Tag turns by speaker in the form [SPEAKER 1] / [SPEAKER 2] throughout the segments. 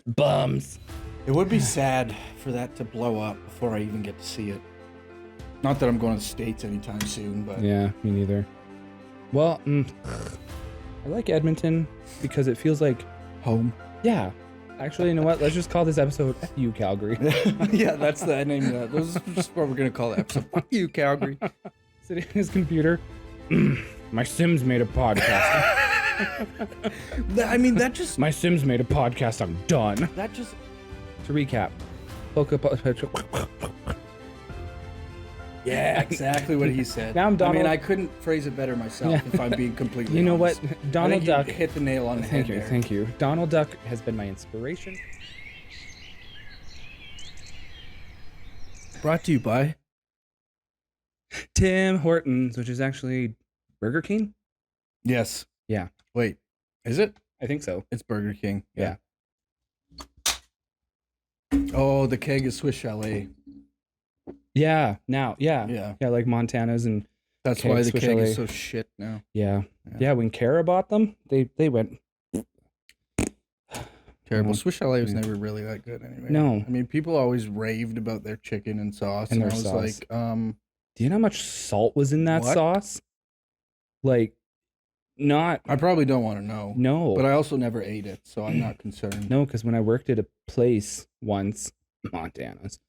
[SPEAKER 1] Bums.
[SPEAKER 2] It would be sad for that to blow up before I even get to see it. Not that I'm going to the States anytime soon, but...
[SPEAKER 1] Yeah, me neither. Well, I like Edmonton because it feels like...
[SPEAKER 2] Home.
[SPEAKER 1] Yeah. Actually, you know what? Let's just call this episode F You, Calgary.
[SPEAKER 2] Yeah, that's the name of that. This is just what we're going to call the episode. Fuck you, Calgary.
[SPEAKER 1] Sitting in his computer. My Sims made a podcast.
[SPEAKER 2] I mean, that just...
[SPEAKER 1] My Sims made a podcast. I'm done.
[SPEAKER 2] That just...
[SPEAKER 1] To recap.
[SPEAKER 2] Yeah, exactly what he said.
[SPEAKER 1] Now I'm Donald.
[SPEAKER 2] I mean, I couldn't phrase it better myself if I'm being completely
[SPEAKER 1] You know
[SPEAKER 2] honest.
[SPEAKER 1] what? Donald
[SPEAKER 2] I think
[SPEAKER 1] Duck.
[SPEAKER 2] You hit the nail on the head there.
[SPEAKER 1] Thank you. Donald Duck has been my inspiration.
[SPEAKER 2] Brought to you by
[SPEAKER 1] Tim Hortons, which is actually Burger King?
[SPEAKER 2] Yes.
[SPEAKER 1] Yeah.
[SPEAKER 2] Wait, is it?
[SPEAKER 1] I think so.
[SPEAKER 2] It's Burger King.
[SPEAKER 1] Yeah.
[SPEAKER 2] Oh, the keg is Swiss Chalet.
[SPEAKER 1] Yeah. Now. Yeah.
[SPEAKER 2] Yeah.
[SPEAKER 1] Yeah, like Montana's and
[SPEAKER 2] That's
[SPEAKER 1] keg,
[SPEAKER 2] why the
[SPEAKER 1] Swiss
[SPEAKER 2] keg
[SPEAKER 1] Chalet.
[SPEAKER 2] is so shit now.
[SPEAKER 1] Yeah. Yeah, when Kara bought them, they went...
[SPEAKER 2] Terrible. Swiss Chalet was
[SPEAKER 1] Yeah.
[SPEAKER 2] never really that good anyway.
[SPEAKER 1] No.
[SPEAKER 2] I mean, people always raved about their chicken and sauce.
[SPEAKER 1] And
[SPEAKER 2] And I
[SPEAKER 1] their
[SPEAKER 2] was
[SPEAKER 1] sauce.
[SPEAKER 2] like,
[SPEAKER 1] Do you know how much salt was in that
[SPEAKER 2] What?
[SPEAKER 1] sauce? Like, not...
[SPEAKER 2] I probably don't want to know.
[SPEAKER 1] No.
[SPEAKER 2] But I also never ate it, so I'm not concerned.
[SPEAKER 1] No, because when I worked at a place once, Montana's,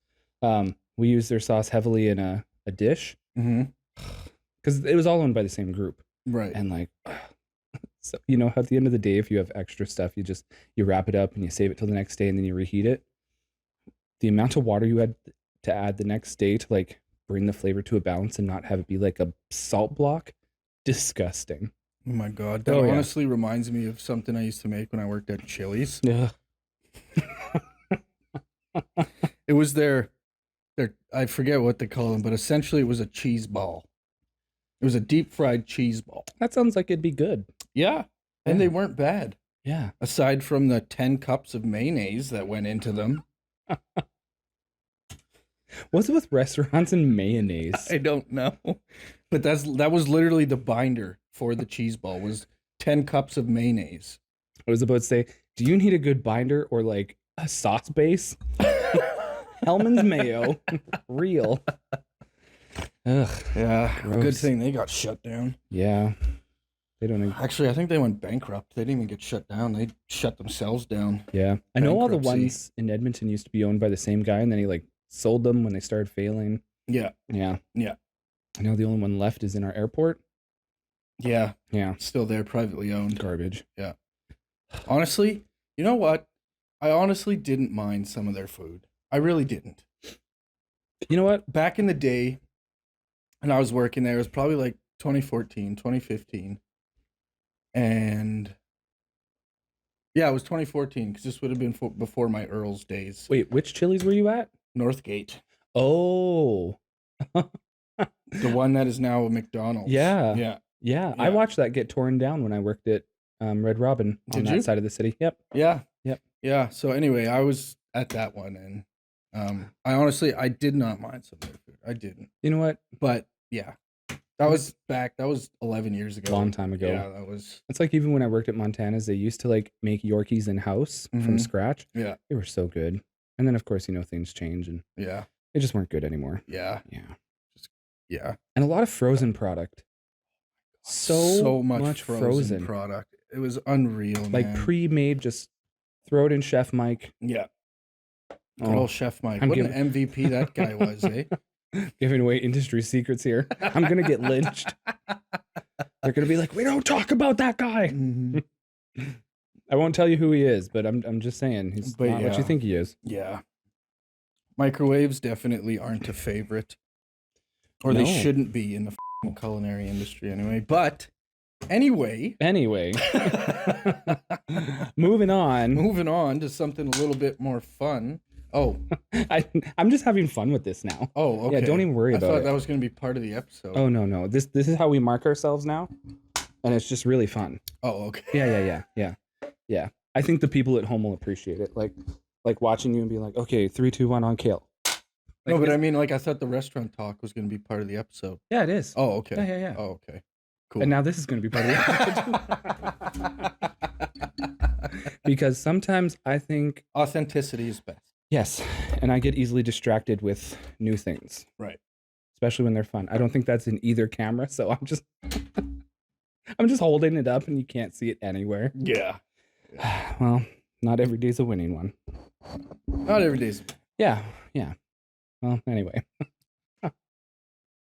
[SPEAKER 1] we used their sauce heavily in a dish
[SPEAKER 2] Mm-hmm.
[SPEAKER 1] because it was all owned by the same group.
[SPEAKER 2] Right.
[SPEAKER 1] And like, so you know, at the end of the day, if you have extra stuff, you wrap it up and you save it till the next day and then you reheat it. The amount of water you had to add the next day to like bring the flavor to a balance and not have it be like a salt block, disgusting.
[SPEAKER 2] Oh my God. That
[SPEAKER 1] Oh, yeah.
[SPEAKER 2] honestly reminds me of something I used to make when I worked at Chili's.
[SPEAKER 1] Yeah.
[SPEAKER 2] It was their, I forget what they call them, but essentially it was a cheese ball. It was a deep fried cheese ball.
[SPEAKER 1] That sounds like it'd be good.
[SPEAKER 2] Yeah. And
[SPEAKER 1] Yeah.
[SPEAKER 2] they weren't bad.
[SPEAKER 1] Yeah.
[SPEAKER 2] Aside from the 10 cups of mayonnaise that went into them.
[SPEAKER 1] What's it with restaurants and mayonnaise?
[SPEAKER 2] I don't know. But that was literally the binder for the cheese ball was 10 cups of mayonnaise.
[SPEAKER 1] I was about to say, do you need a good binder or like a sauce base? Hellman's mayo, real. Ugh.
[SPEAKER 2] Yeah,
[SPEAKER 1] Gross.
[SPEAKER 2] good thing they got shut down.
[SPEAKER 1] Yeah. They don't even...
[SPEAKER 2] Actually, I think they went bankrupt. They didn't even get shut down. They shut themselves down.
[SPEAKER 1] Yeah. I know all the
[SPEAKER 2] Bankruptcy.
[SPEAKER 1] ones in Edmonton used to be owned by the same guy and then he like sold them when they started failing.
[SPEAKER 2] Yeah,
[SPEAKER 1] Yeah.
[SPEAKER 2] Yeah.
[SPEAKER 1] I know the only one left is in our airport.
[SPEAKER 2] yeah,
[SPEAKER 1] Yeah.
[SPEAKER 2] still there, privately owned.
[SPEAKER 1] Garbage.
[SPEAKER 2] Honestly, you know what? I honestly didn't mind some of their food. I really didn't.
[SPEAKER 1] You know what?
[SPEAKER 2] Back in the day, when I was working there, it was probably like 2014, 2015. And yeah, it was 2014 because this would have been before my Earl's days.
[SPEAKER 1] Wait, which Chili's were you at?
[SPEAKER 2] Northgate,
[SPEAKER 1] Oh.
[SPEAKER 2] the one that is now a McDonald's.
[SPEAKER 1] Yeah.
[SPEAKER 2] Yeah.
[SPEAKER 1] Yeah. I
[SPEAKER 2] Yeah.
[SPEAKER 1] watched that get torn down when I worked at Red Robin on
[SPEAKER 2] Did
[SPEAKER 1] that
[SPEAKER 2] you?
[SPEAKER 1] side of the city. Yep.
[SPEAKER 2] Yeah.
[SPEAKER 1] Yep.
[SPEAKER 2] Yeah. So anyway, I was at that one and I did not mind some of their food. I didn't.
[SPEAKER 1] You know what?
[SPEAKER 2] But yeah. That was 11 years ago.
[SPEAKER 1] Long time ago.
[SPEAKER 2] Yeah, that was
[SPEAKER 1] It's like even when I worked at Montana's, they used to like make Yorkies in house from
[SPEAKER 2] Mhm.
[SPEAKER 1] scratch.
[SPEAKER 2] yeah.
[SPEAKER 1] They were so good. And then of course, you know, things change and
[SPEAKER 2] Yeah.
[SPEAKER 1] they just weren't good anymore.
[SPEAKER 2] Yeah.
[SPEAKER 1] Yeah.
[SPEAKER 2] Yeah.
[SPEAKER 1] And a lot of frozen product. So
[SPEAKER 2] much frozen product. It was unreal,
[SPEAKER 1] Like
[SPEAKER 2] man.
[SPEAKER 1] pre-made, just throw it in Chef Mike.
[SPEAKER 2] Yeah. Good
[SPEAKER 1] Oh,
[SPEAKER 2] old Chef Mike.
[SPEAKER 1] I'm
[SPEAKER 2] What
[SPEAKER 1] giving-
[SPEAKER 2] an MVP that guy was, eh?
[SPEAKER 1] Giving away industry secrets here. I'm going to get lynched. They're going to be like, we don't talk about that guy.
[SPEAKER 2] Mhm.
[SPEAKER 1] I won't tell you who he is, but I'm just saying he's
[SPEAKER 2] But
[SPEAKER 1] not what
[SPEAKER 2] yeah.
[SPEAKER 1] you think he is.
[SPEAKER 2] Yeah. Microwaves definitely aren't a favorite. Or they
[SPEAKER 1] No.
[SPEAKER 2] shouldn't be in the f***ing culinary industry anyway. But anyway,
[SPEAKER 1] Anyway, moving on.
[SPEAKER 2] moving on to something a little bit more fun. Oh,
[SPEAKER 1] I'm just having fun with this now.
[SPEAKER 2] oh, okay.
[SPEAKER 1] Yeah, don't even worry
[SPEAKER 2] I
[SPEAKER 1] about
[SPEAKER 2] thought
[SPEAKER 1] it.
[SPEAKER 2] that was going to be part of the episode.
[SPEAKER 1] Oh no. This is how we mark ourselves now. And it's just really fun.
[SPEAKER 2] Oh, okay.
[SPEAKER 1] Yeah. I think the people at home will appreciate it. Like watching you and being like, okay, 3, 2, 1 on Kale.
[SPEAKER 2] No,
[SPEAKER 1] Like,
[SPEAKER 2] but I mean, like, I thought the restaurant talk was going to be part of the episode.
[SPEAKER 1] yeah, it is.
[SPEAKER 2] Oh, okay.
[SPEAKER 1] Yeah.
[SPEAKER 2] Oh, okay. Cool.
[SPEAKER 1] And now this is going to be part of the episode. because sometimes I think
[SPEAKER 2] Authenticity is best.
[SPEAKER 1] yes, and I get easily distracted with new things,
[SPEAKER 2] Right.
[SPEAKER 1] especially when they're fun. I don't think that's in either camera, so I'm just holding it up and you can't see it anywhere.
[SPEAKER 2] Yeah.
[SPEAKER 1] Well, not every day's a winning one.
[SPEAKER 2] Not every day's.
[SPEAKER 1] Yeah. Well, anyway.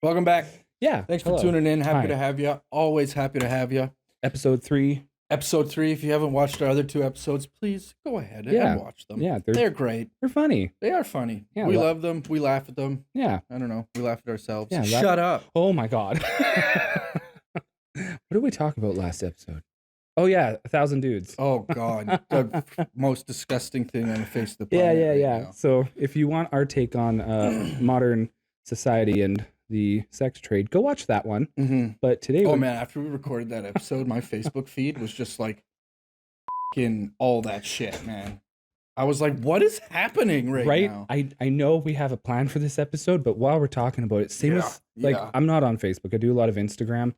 [SPEAKER 2] Welcome back.
[SPEAKER 1] Yeah.
[SPEAKER 2] Thanks
[SPEAKER 1] hello.
[SPEAKER 2] for tuning in. Happy
[SPEAKER 1] Hi.
[SPEAKER 2] to have you. Always happy to have you.
[SPEAKER 1] Episode 3.
[SPEAKER 2] Episode 3. If you haven't watched our other 2 episodes, please go ahead and watch them.
[SPEAKER 1] Yeah,
[SPEAKER 2] they're great.
[SPEAKER 1] They're funny.
[SPEAKER 2] They are funny.
[SPEAKER 1] Yeah,
[SPEAKER 2] we love them. We laugh at them.
[SPEAKER 1] Yeah.
[SPEAKER 2] I don't know. We laugh at ourselves.
[SPEAKER 1] Yeah,
[SPEAKER 2] Shut up.
[SPEAKER 1] Oh my God. What did we talk about last episode? Oh yeah, 1,000 dudes.
[SPEAKER 2] Oh God, the most disgusting thing on the face of the
[SPEAKER 1] Yeah,
[SPEAKER 2] planet.
[SPEAKER 1] yeah. So if you want our take on modern society and the sex trade, go watch that one.
[SPEAKER 2] Mm-hmm.
[SPEAKER 1] But today,
[SPEAKER 2] oh man, after we recorded that episode, my Facebook feed was just like, in all that shit, man. I was like, what is happening right now?
[SPEAKER 1] I know we have a plan for this episode, but while we're talking about it, same as like I'm not on Facebook. I do a lot of Instagram,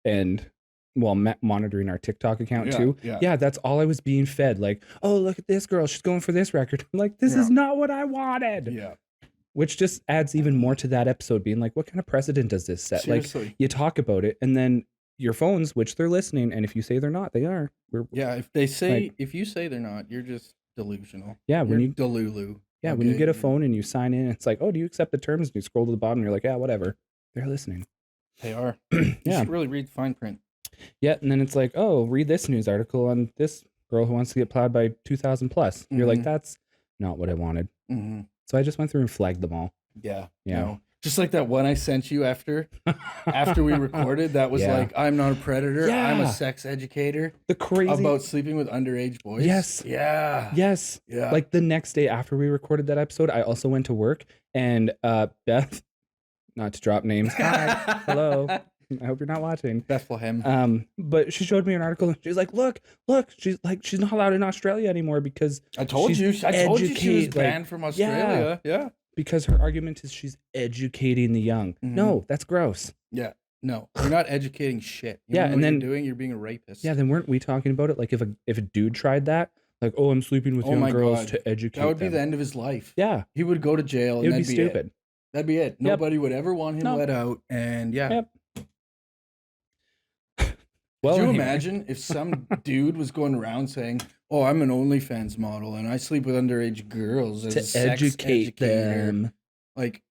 [SPEAKER 1] and monitoring our TikTok account too. Yeah, that's all I was being fed. Like, oh, look at this girl, she's going for this record. I'm like, this is not what I wanted.
[SPEAKER 2] Yeah.
[SPEAKER 1] Which just adds even more to that episode being like, what kind of precedent does this set?
[SPEAKER 2] Seriously.
[SPEAKER 1] Like, you talk about it, and then your phones, which they're listening, and if you say they're not, they are.
[SPEAKER 2] If you say they're not, you're just delusional.
[SPEAKER 1] Yeah,
[SPEAKER 2] you're delulu.
[SPEAKER 1] Yeah,
[SPEAKER 2] okay?
[SPEAKER 1] when you get a phone and you sign in, it's like, oh, do you accept the terms? And you scroll to the bottom, and you're like, yeah, whatever. They're listening.
[SPEAKER 2] They are. You should really read the fine print.
[SPEAKER 1] Yeah, and then it's like, oh, read this news article on this girl who wants to get plowed by 2,000 plus. You're like, that's not what I wanted.
[SPEAKER 2] Mm-hmm.
[SPEAKER 1] So I just went through and flagged them all.
[SPEAKER 2] Yeah.
[SPEAKER 1] No.
[SPEAKER 2] Just like that one I sent you after we recorded. That was like, I'm not a predator.
[SPEAKER 1] Yeah.
[SPEAKER 2] I'm a sex educator.
[SPEAKER 1] The crazy
[SPEAKER 2] about sleeping with underage boys.
[SPEAKER 1] Yes.
[SPEAKER 2] Yeah.
[SPEAKER 1] Yes.
[SPEAKER 2] Yeah.
[SPEAKER 1] Like the next day after we recorded that episode, I also went to work, and Beth, not to drop names. Hi. Hello. I hope you're not watching.
[SPEAKER 2] Bethlehem.
[SPEAKER 1] But she showed me an article, and she's like, look. She's like, she's not allowed in Australia anymore because
[SPEAKER 2] I told you she was banned from Australia. Yeah.
[SPEAKER 1] Because her argument is she's educating the young. Mm-hmm. No, that's gross.
[SPEAKER 2] Yeah. No, you're not educating shit. You know
[SPEAKER 1] and then
[SPEAKER 2] you're being a rapist.
[SPEAKER 1] Yeah, then weren't we talking about it? Like if a dude tried that, like, oh, I'm sleeping with young girls to educate them.
[SPEAKER 2] That would be the end of his life.
[SPEAKER 1] Yeah.
[SPEAKER 2] He would go to jail, and that'd be stupid. That'd be it. Nobody would ever want him let out, and
[SPEAKER 1] Yep.
[SPEAKER 2] Well, could you imagine if some dude was going around saying, "Oh, I'm an OnlyFans model and I sleep with underage girls as
[SPEAKER 1] to educate them"?
[SPEAKER 2] Like,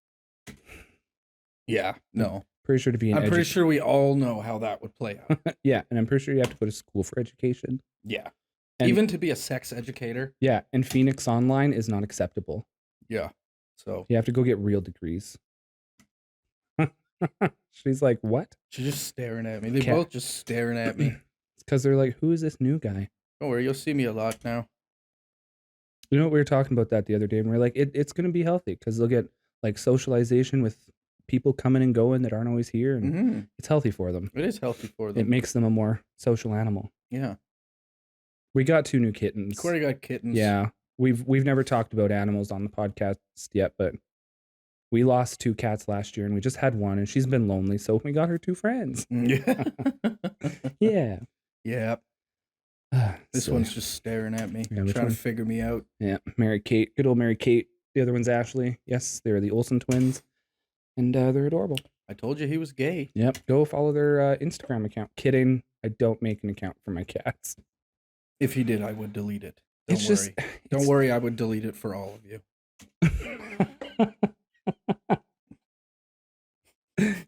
[SPEAKER 2] yeah, no.
[SPEAKER 1] Pretty sure to be.
[SPEAKER 2] I'm pretty sure we all know how that would play out.
[SPEAKER 1] Yeah, and I'm pretty sure you have to go to school for education.
[SPEAKER 2] Yeah, and even to be a sex educator.
[SPEAKER 1] Yeah, and Phoenix Online is not acceptable.
[SPEAKER 2] Yeah, so
[SPEAKER 1] you have to go get real degrees. She's like, what?
[SPEAKER 2] She's just staring at me. They're both just staring at me.
[SPEAKER 1] It's because they're like, who is this new guy?
[SPEAKER 2] Don't worry, you'll see me a lot now.
[SPEAKER 1] You know what, we were talking about that the other day, and we are like, it's going to be healthy because they'll get like socialization with people coming and going that aren't always here, and it's healthy for them.
[SPEAKER 2] It is healthy for them.
[SPEAKER 1] It makes them a more social animal.
[SPEAKER 2] Yeah.
[SPEAKER 1] We got 2 new kittens.
[SPEAKER 2] Corey got kittens.
[SPEAKER 1] Yeah. We've never talked about animals on the podcast yet, but we lost 2 cats last year, and we just had one, and she's been lonely, so we got her 2 friends.
[SPEAKER 2] Yeah.
[SPEAKER 1] Yeah.
[SPEAKER 2] Yeah. This one's just staring at me, trying to figure me out.
[SPEAKER 1] Yeah, Mary Kate. Good old Mary Kate. The other one's Ashley. Yes, they're the Olsen twins, and they're adorable.
[SPEAKER 2] I told you he was gay.
[SPEAKER 1] Yep. Go follow their Instagram account. Kidding. I don't make an account for my cats.
[SPEAKER 2] If he did, I would delete it. Don't worry, I would delete it for all of you.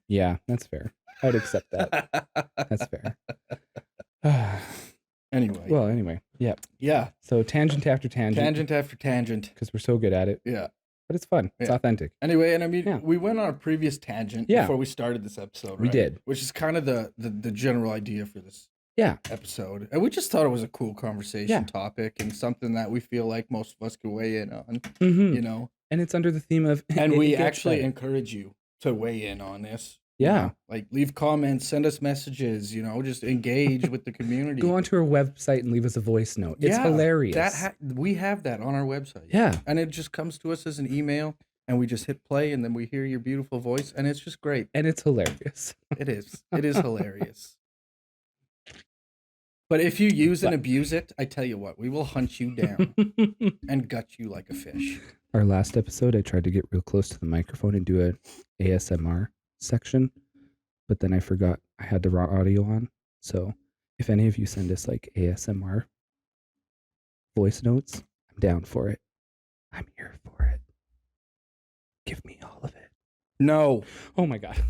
[SPEAKER 1] Yeah, that's fair. I'd accept that. That's fair. Anyway, yeah.
[SPEAKER 2] Yeah.
[SPEAKER 1] So tangent after tangent.
[SPEAKER 2] Tangent after tangent.
[SPEAKER 1] Because we're so good at it.
[SPEAKER 2] Yeah.
[SPEAKER 1] But it's fun. It's authentic.
[SPEAKER 2] Anyway, and I mean, we went on a previous tangent before we started this episode, right?
[SPEAKER 1] We did.
[SPEAKER 2] Which is kind of the general idea for this episode. And we just thought it was a cool conversation topic and something that we feel like most of us can weigh in on, you know?
[SPEAKER 1] And it's under the theme of...
[SPEAKER 2] And we actually encourage you to weigh in on this.
[SPEAKER 1] Yeah.
[SPEAKER 2] You know? Like, leave comments, send us messages, you know, just engage with the community.
[SPEAKER 1] Go onto our website and leave us a voice note. It's hilarious.
[SPEAKER 2] We have that on our website.
[SPEAKER 1] Yeah.
[SPEAKER 2] And it just comes to us as an email, and we just hit play, and then we hear your beautiful voice, and it's just great.
[SPEAKER 1] And it's hilarious.
[SPEAKER 2] It is. It is hilarious. But if you use and abuse it, I tell you what, we will hunt you down and gut you like a fish.
[SPEAKER 1] Our last episode, I tried to get real close to the microphone and do a ASMR section, but then I forgot I had the raw audio on. So if any of you send us like ASMR voice notes, I'm down for it. I'm here for it. Give me all of it.
[SPEAKER 2] No.
[SPEAKER 1] Oh my God.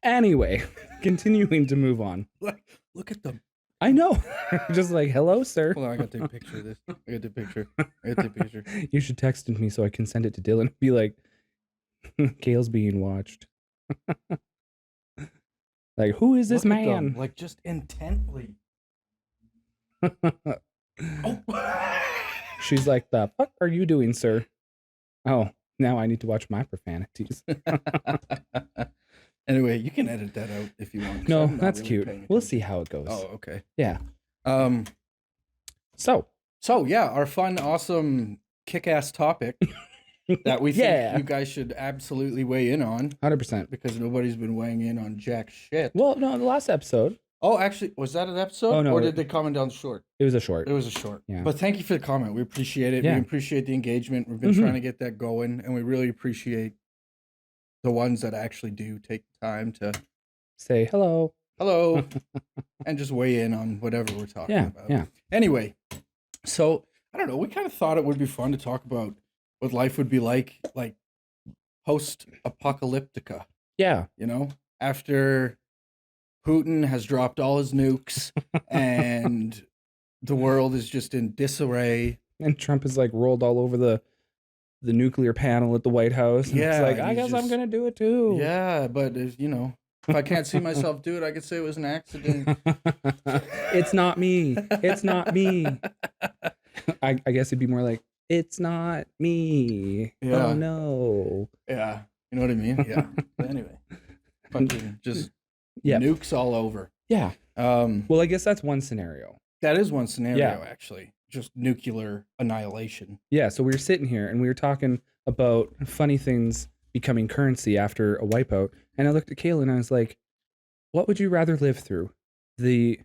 [SPEAKER 1] Anyway, continuing to move on.
[SPEAKER 2] Look at them.
[SPEAKER 1] I know. Just like, hello, sir.
[SPEAKER 2] Hold on, I gotta take a picture of this. I gotta take a picture.
[SPEAKER 1] You should text me so I can send it to Dylan and be like, Kale's being watched. Like, who is this
[SPEAKER 2] Look at
[SPEAKER 1] man?
[SPEAKER 2] them, like, just intently. Oh.
[SPEAKER 1] She's like, the fuck are you doing, sir? Oh, now I need to watch my profanities.
[SPEAKER 2] Anyway, you can edit that out if you want.
[SPEAKER 1] No, that's cute. We'll see how it goes.
[SPEAKER 2] Oh, okay.
[SPEAKER 1] Yeah.
[SPEAKER 2] So yeah, our fun, awesome, kick-ass topic that we think you guys should absolutely weigh in on.
[SPEAKER 1] 100%.
[SPEAKER 2] Because nobody's been weighing in on jack shit.
[SPEAKER 1] Well, no, the last episode.
[SPEAKER 2] Oh, actually, was that an episode?
[SPEAKER 1] Oh, no,
[SPEAKER 2] or did they comment down short?
[SPEAKER 1] It was a short.
[SPEAKER 2] It was a short.
[SPEAKER 1] Yeah.
[SPEAKER 2] But thank you for the comment. We appreciate it.
[SPEAKER 1] Yeah.
[SPEAKER 2] We appreciate the engagement. We've been trying to get that going, and we really appreciate the ones that actually do take the time to
[SPEAKER 1] say hello,
[SPEAKER 2] and just weigh in on whatever we're talking about.
[SPEAKER 1] Yeah.
[SPEAKER 2] Anyway, so I don't know. We kind of thought it would be fun to talk about what life would be like post-apocalyptica.
[SPEAKER 1] Yeah.
[SPEAKER 2] You know, after Putin has dropped all his nukes and the world is just in disarray.
[SPEAKER 1] And Trump is like rolled all over the nuclear panel at the White House. And
[SPEAKER 2] Yeah,
[SPEAKER 1] it's like, I guess I'm going to do it too.
[SPEAKER 2] Yeah, but if I can't see myself do it, I could say it was an accident.
[SPEAKER 1] It's not me. It's not me. I guess it'd be more like, it's not me.
[SPEAKER 2] Yeah.
[SPEAKER 1] Oh no.
[SPEAKER 2] Yeah. You know what I mean? Yeah. But anyway, fucking just nukes all over.
[SPEAKER 1] Yeah. Well, I guess that's one scenario.
[SPEAKER 2] That is one scenario, actually. Just nuclear annihilation.
[SPEAKER 1] Yeah. So we were sitting here and we were talking about funny things becoming currency after a wipeout. And I looked at Kayla and I was like, what would you rather live through? And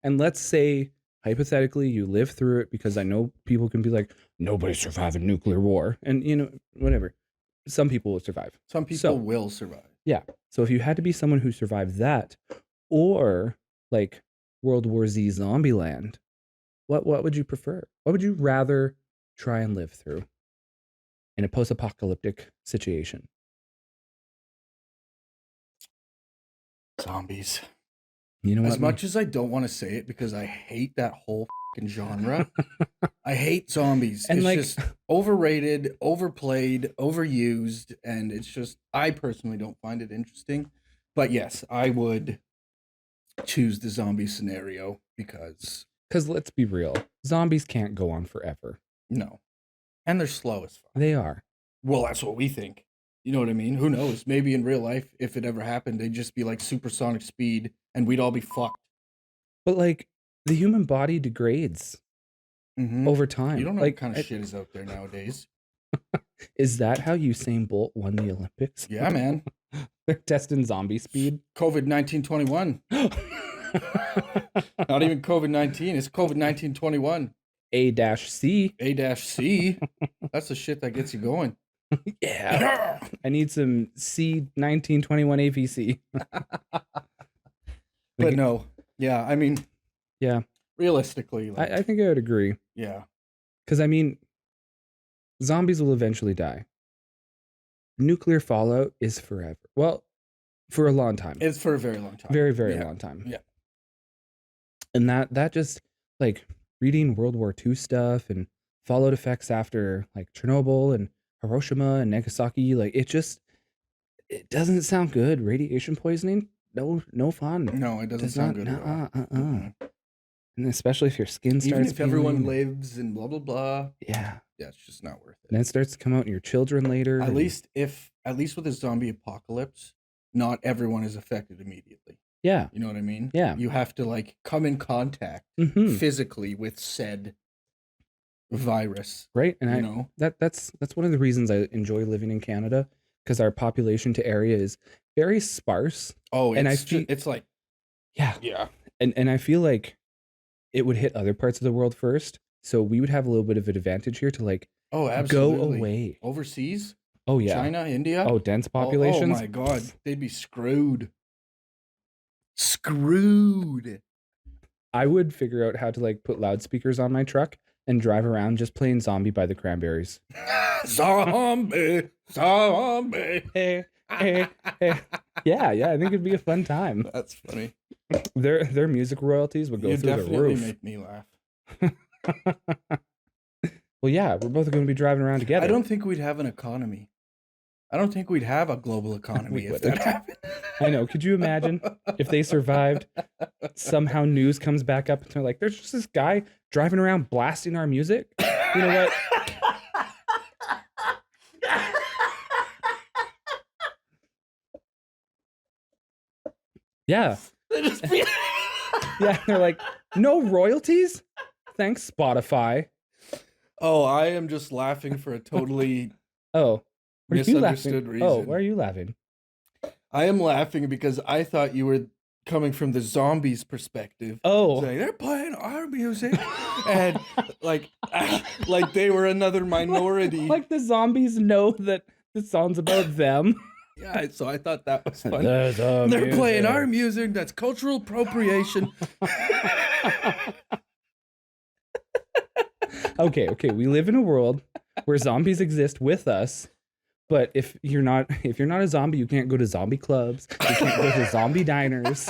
[SPEAKER 1] let's say hypothetically you live through it, because I know people can be like, nobody survived a nuclear war. And, whatever. Some people will survive.
[SPEAKER 2] Some people will survive.
[SPEAKER 1] Yeah. So if you had to be someone who survived that, or like World War Z zombie land, what would you prefer? What would you rather try and live through in a post-apocalyptic situation?
[SPEAKER 2] Zombies.
[SPEAKER 1] You know what?
[SPEAKER 2] As much as I don't want to say it because I hate that whole fucking genre, I hate zombies. And it's just overrated, overplayed, overused, and it's just, I personally don't find it interesting. But yes, I would choose the zombie scenario because
[SPEAKER 1] let's be real, zombies can't go on forever.
[SPEAKER 2] No. And they're slow as fuck.
[SPEAKER 1] They are.
[SPEAKER 2] Well, that's what we think. You know what I mean? Who knows? Maybe in real life, if it ever happened, they'd just be like supersonic speed and we'd all be fucked.
[SPEAKER 1] But like, the human body degrades over time.
[SPEAKER 2] You don't know what kind of shit is out there nowadays.
[SPEAKER 1] Is that how Usain Bolt won the Olympics?
[SPEAKER 2] Yeah, man.
[SPEAKER 1] They're testing zombie speed.
[SPEAKER 2] COVID-19-21. Not even COVID-19. It's COVID-19-21.
[SPEAKER 1] A-C.
[SPEAKER 2] A-C. That's the shit that gets you going.
[SPEAKER 1] Yeah. I need some C1921 AVC.
[SPEAKER 2] But no. Yeah, I mean.
[SPEAKER 1] Yeah.
[SPEAKER 2] Realistically.
[SPEAKER 1] I think I would agree.
[SPEAKER 2] Yeah.
[SPEAKER 1] Because, I mean, zombies will eventually die. Nuclear fallout is forever. Well, for a long time.
[SPEAKER 2] It's for a very long time.
[SPEAKER 1] Very, very long time.
[SPEAKER 2] Yeah.
[SPEAKER 1] And that just, like, reading World War II stuff and fallout effects after, like, Chernobyl and Hiroshima and Nagasaki, like, it doesn't sound good. Radiation poisoning, no fun.
[SPEAKER 2] No, it doesn't sound good at all.
[SPEAKER 1] And especially if your skin starts
[SPEAKER 2] even if everyone lives and blah blah blah.
[SPEAKER 1] Yeah,
[SPEAKER 2] it's just not worth it.
[SPEAKER 1] And it starts to come out in your children later.
[SPEAKER 2] At least with a zombie apocalypse, not everyone is affected immediately.
[SPEAKER 1] Yeah,
[SPEAKER 2] you know what I mean.
[SPEAKER 1] Yeah,
[SPEAKER 2] you have to like come in contact physically with said virus,
[SPEAKER 1] right? And that's one of the reasons I enjoy living in Canada, because our population to area is very sparse.
[SPEAKER 2] Oh,
[SPEAKER 1] and
[SPEAKER 2] it's like
[SPEAKER 1] yeah. And I feel like it would hit other parts of the world first. So we would have a little bit of an advantage here to like
[SPEAKER 2] Oh,
[SPEAKER 1] go
[SPEAKER 2] absolutely.
[SPEAKER 1] away.
[SPEAKER 2] Overseas?
[SPEAKER 1] Oh yeah.
[SPEAKER 2] China, India?
[SPEAKER 1] Oh, dense
[SPEAKER 2] Oh
[SPEAKER 1] populations.
[SPEAKER 2] my God. They'd be screwed. Screwed.
[SPEAKER 1] I would figure out how to like put loudspeakers on my truck and drive around just playing Zombie by the Cranberries.
[SPEAKER 2] Zombie.
[SPEAKER 1] Hey, hey, hey. Yeah, I think it'd be a fun time.
[SPEAKER 2] That's funny.
[SPEAKER 1] Their music royalties would go
[SPEAKER 2] You
[SPEAKER 1] through the
[SPEAKER 2] definitely
[SPEAKER 1] roof.
[SPEAKER 2] make me laugh.
[SPEAKER 1] Well, yeah, we're both going to be driving around together.
[SPEAKER 2] I don't think we'd have an economy. I don't think we'd have a global economy if that
[SPEAKER 1] wouldn't.
[SPEAKER 2] happened.
[SPEAKER 1] I know. Could you imagine if they survived? Somehow news comes back up and they're like, "There's just this guy driving around blasting our music." You know what? Yeah. Yeah, they're like, "No royalties? Thanks, Spotify."
[SPEAKER 2] Oh, I am just laughing for a totally
[SPEAKER 1] Oh, why are you
[SPEAKER 2] misunderstood
[SPEAKER 1] laughing?
[SPEAKER 2] reason.
[SPEAKER 1] Oh, why are you laughing?
[SPEAKER 2] I am laughing because I thought you were coming from the zombies' perspective.
[SPEAKER 1] Oh,
[SPEAKER 2] Saying they're playing our music, and like they were another minority.
[SPEAKER 1] like the zombies know that the song's about them.
[SPEAKER 2] Yeah, so I thought that was fun.
[SPEAKER 1] They're
[SPEAKER 2] They're playing our music. That's cultural appropriation.
[SPEAKER 1] Okay. We live in a world where zombies exist with us, but if you're not a zombie, you can't go to zombie clubs. You can't go to zombie diners.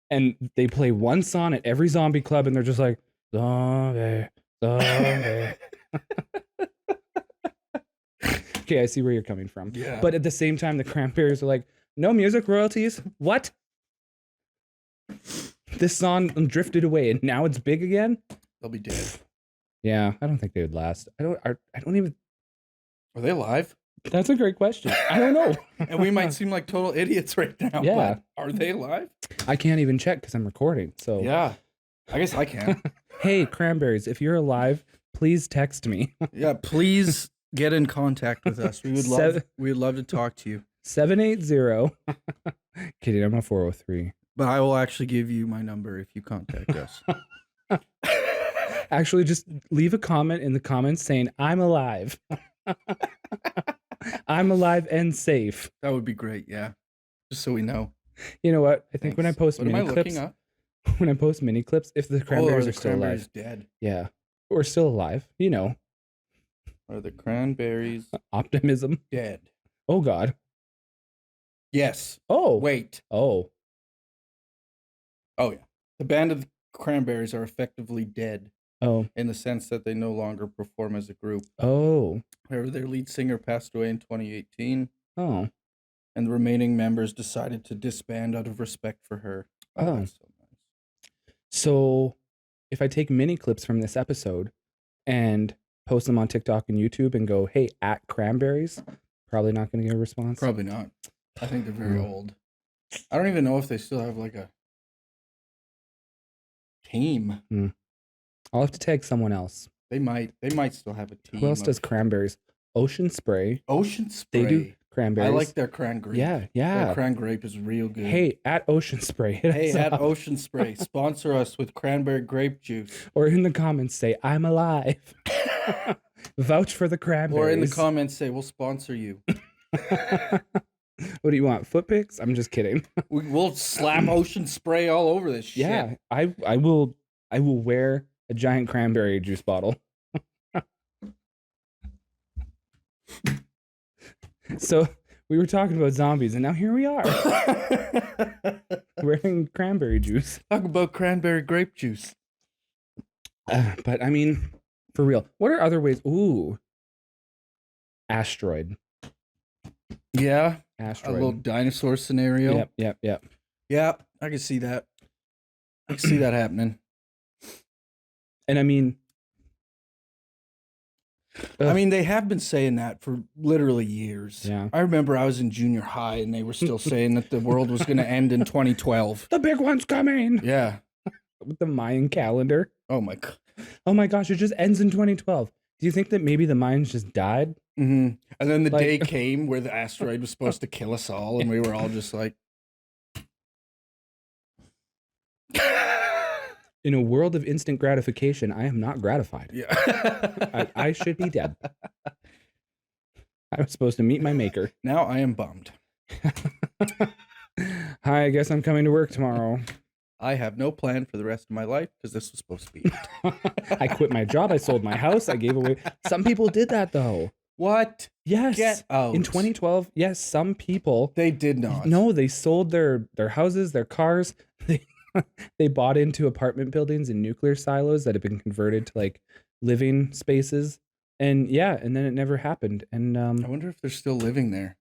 [SPEAKER 1] And they play one song at every zombie club, and they're just like, zombie. Okay, I see where you're coming from.
[SPEAKER 2] Yeah.
[SPEAKER 1] But at the same time, the Cranberries are like, no music royalties? What? This song drifted away, and now it's big again?
[SPEAKER 2] They'll be dead.
[SPEAKER 1] Yeah, I don't think they would last. I don't even...
[SPEAKER 2] Are they alive?
[SPEAKER 1] That's a great question. I don't know.
[SPEAKER 2] And we might seem like total idiots right now.
[SPEAKER 1] Yeah.
[SPEAKER 2] But are they alive?
[SPEAKER 1] I can't even check because I'm recording, so...
[SPEAKER 2] Yeah. I guess I can.
[SPEAKER 1] Hey, Cranberries, if you're alive, please text me.
[SPEAKER 2] Yeah, please get in contact with us. We'd love to talk to you.
[SPEAKER 1] 780. Kidding, I'm a 403.
[SPEAKER 2] But I will actually give you my number if you contact us.
[SPEAKER 1] Actually, just leave a comment in the comments saying, I'm alive. I'm alive and safe.
[SPEAKER 2] That would be great, yeah. Just so we know.
[SPEAKER 1] You know what? I think when I
[SPEAKER 2] Thanks.
[SPEAKER 1] post
[SPEAKER 2] What am I
[SPEAKER 1] mini clips,
[SPEAKER 2] looking up?
[SPEAKER 1] when I post mini clips, if the Cranberries are still
[SPEAKER 2] Cranberries
[SPEAKER 1] alive.
[SPEAKER 2] dead?
[SPEAKER 1] Yeah. Or still alive, you know.
[SPEAKER 2] Are the Cranberries
[SPEAKER 1] Optimism.
[SPEAKER 2] dead?
[SPEAKER 1] Oh, God.
[SPEAKER 2] Yes.
[SPEAKER 1] Oh.
[SPEAKER 2] Wait.
[SPEAKER 1] Oh.
[SPEAKER 2] Oh, yeah. The band of the Cranberries are effectively dead
[SPEAKER 1] Oh.
[SPEAKER 2] in the sense that they no longer perform as a group.
[SPEAKER 1] Oh.
[SPEAKER 2] However, their lead singer passed away in 2018,
[SPEAKER 1] Oh.
[SPEAKER 2] and the remaining members decided to disband out of respect for her.
[SPEAKER 1] Oh.
[SPEAKER 2] That's so nice.
[SPEAKER 1] So if I take mini clips from this episode and post them on TikTok and YouTube and go, hey, at Cranberries, probably not going to get a response.
[SPEAKER 2] Probably not. I think they're very old. I don't even know if they still have like a team.
[SPEAKER 1] I'll have to tag someone else.
[SPEAKER 2] They might still have a team.
[SPEAKER 1] Who else does Cranberries? Ocean Spray.
[SPEAKER 2] Ocean Spray?
[SPEAKER 1] They do Cranberries.
[SPEAKER 2] I like their cran grape.
[SPEAKER 1] Yeah.
[SPEAKER 2] Their cran grape is real good.
[SPEAKER 1] Hey, at Ocean Spray. hit
[SPEAKER 2] Hey,
[SPEAKER 1] us
[SPEAKER 2] at
[SPEAKER 1] up.
[SPEAKER 2] Ocean Spray, sponsor us with cranberry grape juice.
[SPEAKER 1] Or in the comments say, I'm alive. Vouch for the Cranberries.
[SPEAKER 2] Or in the comments say, we'll sponsor you.
[SPEAKER 1] What do you want? Foot pics? I'm just kidding.
[SPEAKER 2] We'll slap Ocean Spray all over this shit.
[SPEAKER 1] Yeah, I will wear a giant cranberry juice bottle. So we were talking about zombies, and now here we are wearing cranberry juice.
[SPEAKER 2] Talk about cranberry grape juice.
[SPEAKER 1] But I mean, for real, what are other ways? Ooh, asteroid.
[SPEAKER 2] Yeah,
[SPEAKER 1] Asteroid.
[SPEAKER 2] a little dinosaur scenario.
[SPEAKER 1] Yep.
[SPEAKER 2] Yeah, I can see that. I can see that happening.
[SPEAKER 1] And I mean,
[SPEAKER 2] they have been saying that for literally years.
[SPEAKER 1] Yeah.
[SPEAKER 2] I remember I was in junior high and they were still saying that the world was going to end in 2012.
[SPEAKER 1] the big one's coming.
[SPEAKER 2] Yeah.
[SPEAKER 1] With the Mayan calendar.
[SPEAKER 2] Oh my god.
[SPEAKER 1] Oh my gosh, it just ends in 2012. Do you think that maybe the Mayans just died?
[SPEAKER 2] Mm-hmm. And then the day came where the asteroid was supposed to kill us all, and we were all just like,
[SPEAKER 1] in a world of instant gratification, I am not gratified.
[SPEAKER 2] Yeah.
[SPEAKER 1] I should be dead. I was supposed to meet my maker.
[SPEAKER 2] Now I am bummed.
[SPEAKER 1] Hi, I guess I'm coming to work tomorrow.
[SPEAKER 2] I have no plan for the rest of my life because this was supposed to be it.
[SPEAKER 1] I quit my job. I sold my house. I gave away. Some people did that though.
[SPEAKER 2] What?
[SPEAKER 1] Yes.
[SPEAKER 2] Get out.
[SPEAKER 1] In 2012, yes, some people.
[SPEAKER 2] They did not.
[SPEAKER 1] No, they sold their houses, their cars. They bought into apartment buildings in nuclear silos that have been converted to like living spaces. And yeah, and then it never happened. And
[SPEAKER 2] I wonder if they're still living there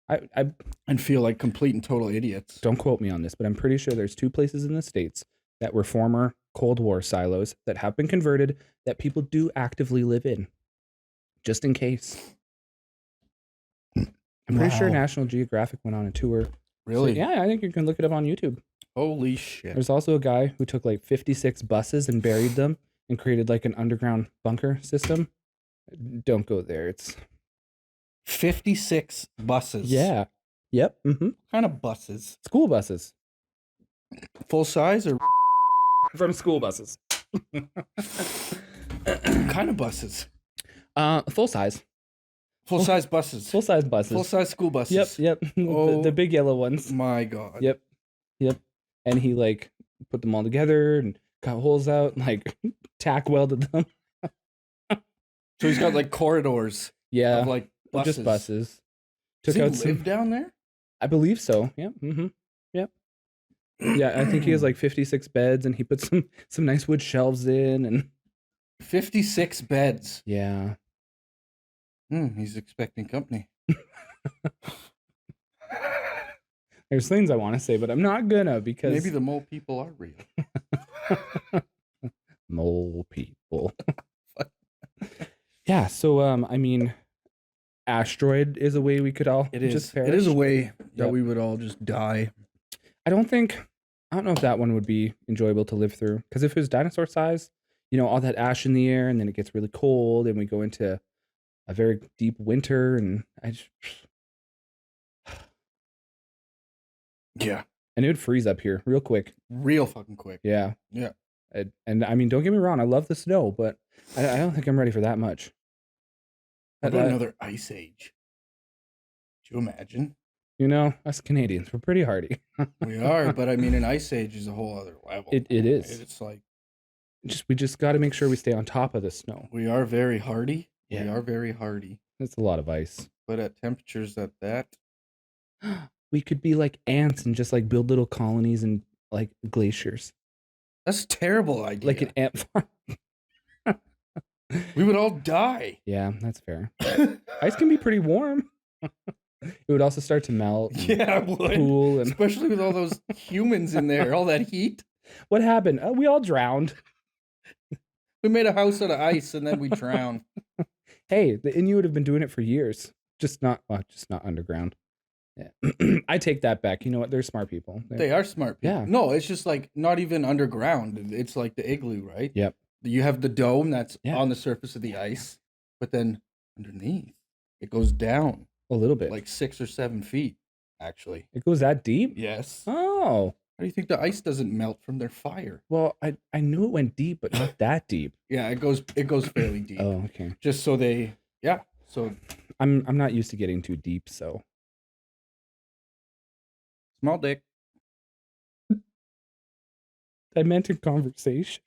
[SPEAKER 1] I
[SPEAKER 2] and feel like complete and total idiots.
[SPEAKER 1] don't quote me on this, but I'm pretty sure there's 2 places in the States that were former Cold War silos that have been converted that people do actively live in. Just in case. I'm pretty sure
[SPEAKER 2] Wow.
[SPEAKER 1] National Geographic went on a tour.
[SPEAKER 2] Really?
[SPEAKER 1] So, yeah, I think you can look it up on YouTube.
[SPEAKER 2] Holy shit.
[SPEAKER 1] There's also a guy who took like 56 buses and buried them and created like an underground bunker system. Don't go there. It's
[SPEAKER 2] 56 buses.
[SPEAKER 1] yeah. Yep.
[SPEAKER 2] What kind of buses?
[SPEAKER 1] School buses.
[SPEAKER 2] Full size or
[SPEAKER 1] From school buses.
[SPEAKER 2] what kind of buses?
[SPEAKER 1] Full size.
[SPEAKER 2] Full size buses.
[SPEAKER 1] Full size buses.
[SPEAKER 2] Full size school buses.
[SPEAKER 1] Yep.
[SPEAKER 2] Oh.
[SPEAKER 1] The big yellow ones.
[SPEAKER 2] My God.
[SPEAKER 1] Yep. And he like put them all together and got holes out and like tack welded them.
[SPEAKER 2] So he's got like corridors
[SPEAKER 1] Yeah.
[SPEAKER 2] of like buses.
[SPEAKER 1] Just buses.
[SPEAKER 2] Does
[SPEAKER 1] Took
[SPEAKER 2] he
[SPEAKER 1] out
[SPEAKER 2] live
[SPEAKER 1] some.
[SPEAKER 2] down there?
[SPEAKER 1] I believe so. Yep. Yep. Yeah, I think he has like 56 beds and he put some nice wood shelves in and
[SPEAKER 2] 56 beds.
[SPEAKER 1] yeah.
[SPEAKER 2] He's expecting company.
[SPEAKER 1] There's things I want to say, but I'm not gonna because
[SPEAKER 2] Maybe the mole people are real.
[SPEAKER 1] mole people. Yeah, so I mean, asteroid is a way we could all
[SPEAKER 2] It is.
[SPEAKER 1] just
[SPEAKER 2] It is a
[SPEAKER 1] perish.
[SPEAKER 2] way that
[SPEAKER 1] Yep.
[SPEAKER 2] we would all just die.
[SPEAKER 1] I don't know if that one would be enjoyable to live through because if it was dinosaur size, all that ash in the air and then it gets really cold and we go into a very deep winter and
[SPEAKER 2] Yeah.
[SPEAKER 1] and it would freeze up here real quick.
[SPEAKER 2] Real fucking quick.
[SPEAKER 1] Yeah.
[SPEAKER 2] Yeah.
[SPEAKER 1] And I mean, don't get me wrong, I love the snow, but I don't think I'm ready for that much.
[SPEAKER 2] How about
[SPEAKER 1] That-
[SPEAKER 2] another ice age? Do you imagine?
[SPEAKER 1] Us Canadians, we're pretty hardy.
[SPEAKER 2] We are, but I mean, an ice age is a whole other level.
[SPEAKER 1] It is.
[SPEAKER 2] It's like
[SPEAKER 1] We just got to make sure we stay on top of the snow.
[SPEAKER 2] we are very hardy. We
[SPEAKER 1] Yeah.
[SPEAKER 2] are very hardy.
[SPEAKER 1] It's a lot of ice.
[SPEAKER 2] But at temperatures at that,
[SPEAKER 1] We could be like ants and just like build little colonies and like glaciers,
[SPEAKER 2] that's a terrible idea.
[SPEAKER 1] like an ant farm.
[SPEAKER 2] We would all die.
[SPEAKER 1] Yeah, that's fair. Ice can be pretty warm. It would also start to melt. And
[SPEAKER 2] Yeah, it would.
[SPEAKER 1] cool. And
[SPEAKER 2] Especially with all those humans in there, all that heat.
[SPEAKER 1] what happened? We all drowned.
[SPEAKER 2] We made a house out of ice and then we drowned.
[SPEAKER 1] Hey, the Inuit have been doing it for years. Just not underground. Yeah. I take that back. You know what? They're smart people.
[SPEAKER 2] They are smart people.
[SPEAKER 1] Yeah.
[SPEAKER 2] No, it's just like not even underground. It's like the igloo, right?
[SPEAKER 1] Yep.
[SPEAKER 2] You have the dome that's
[SPEAKER 1] Yeah.
[SPEAKER 2] on the surface of the ice, but then underneath it goes down
[SPEAKER 1] A little bit.
[SPEAKER 2] like 6 or 7 feet, actually.
[SPEAKER 1] It goes that deep?
[SPEAKER 2] Yes.
[SPEAKER 1] Oh.
[SPEAKER 2] How do you think the ice doesn't melt from their fire?
[SPEAKER 1] Well, I knew it went deep, but not that deep.
[SPEAKER 2] Yeah, it goes fairly deep.
[SPEAKER 1] Oh, okay.
[SPEAKER 2] Just so they, yeah. So
[SPEAKER 1] I'm not used to getting too deep, so
[SPEAKER 2] small dick.
[SPEAKER 1] I meant in conversation.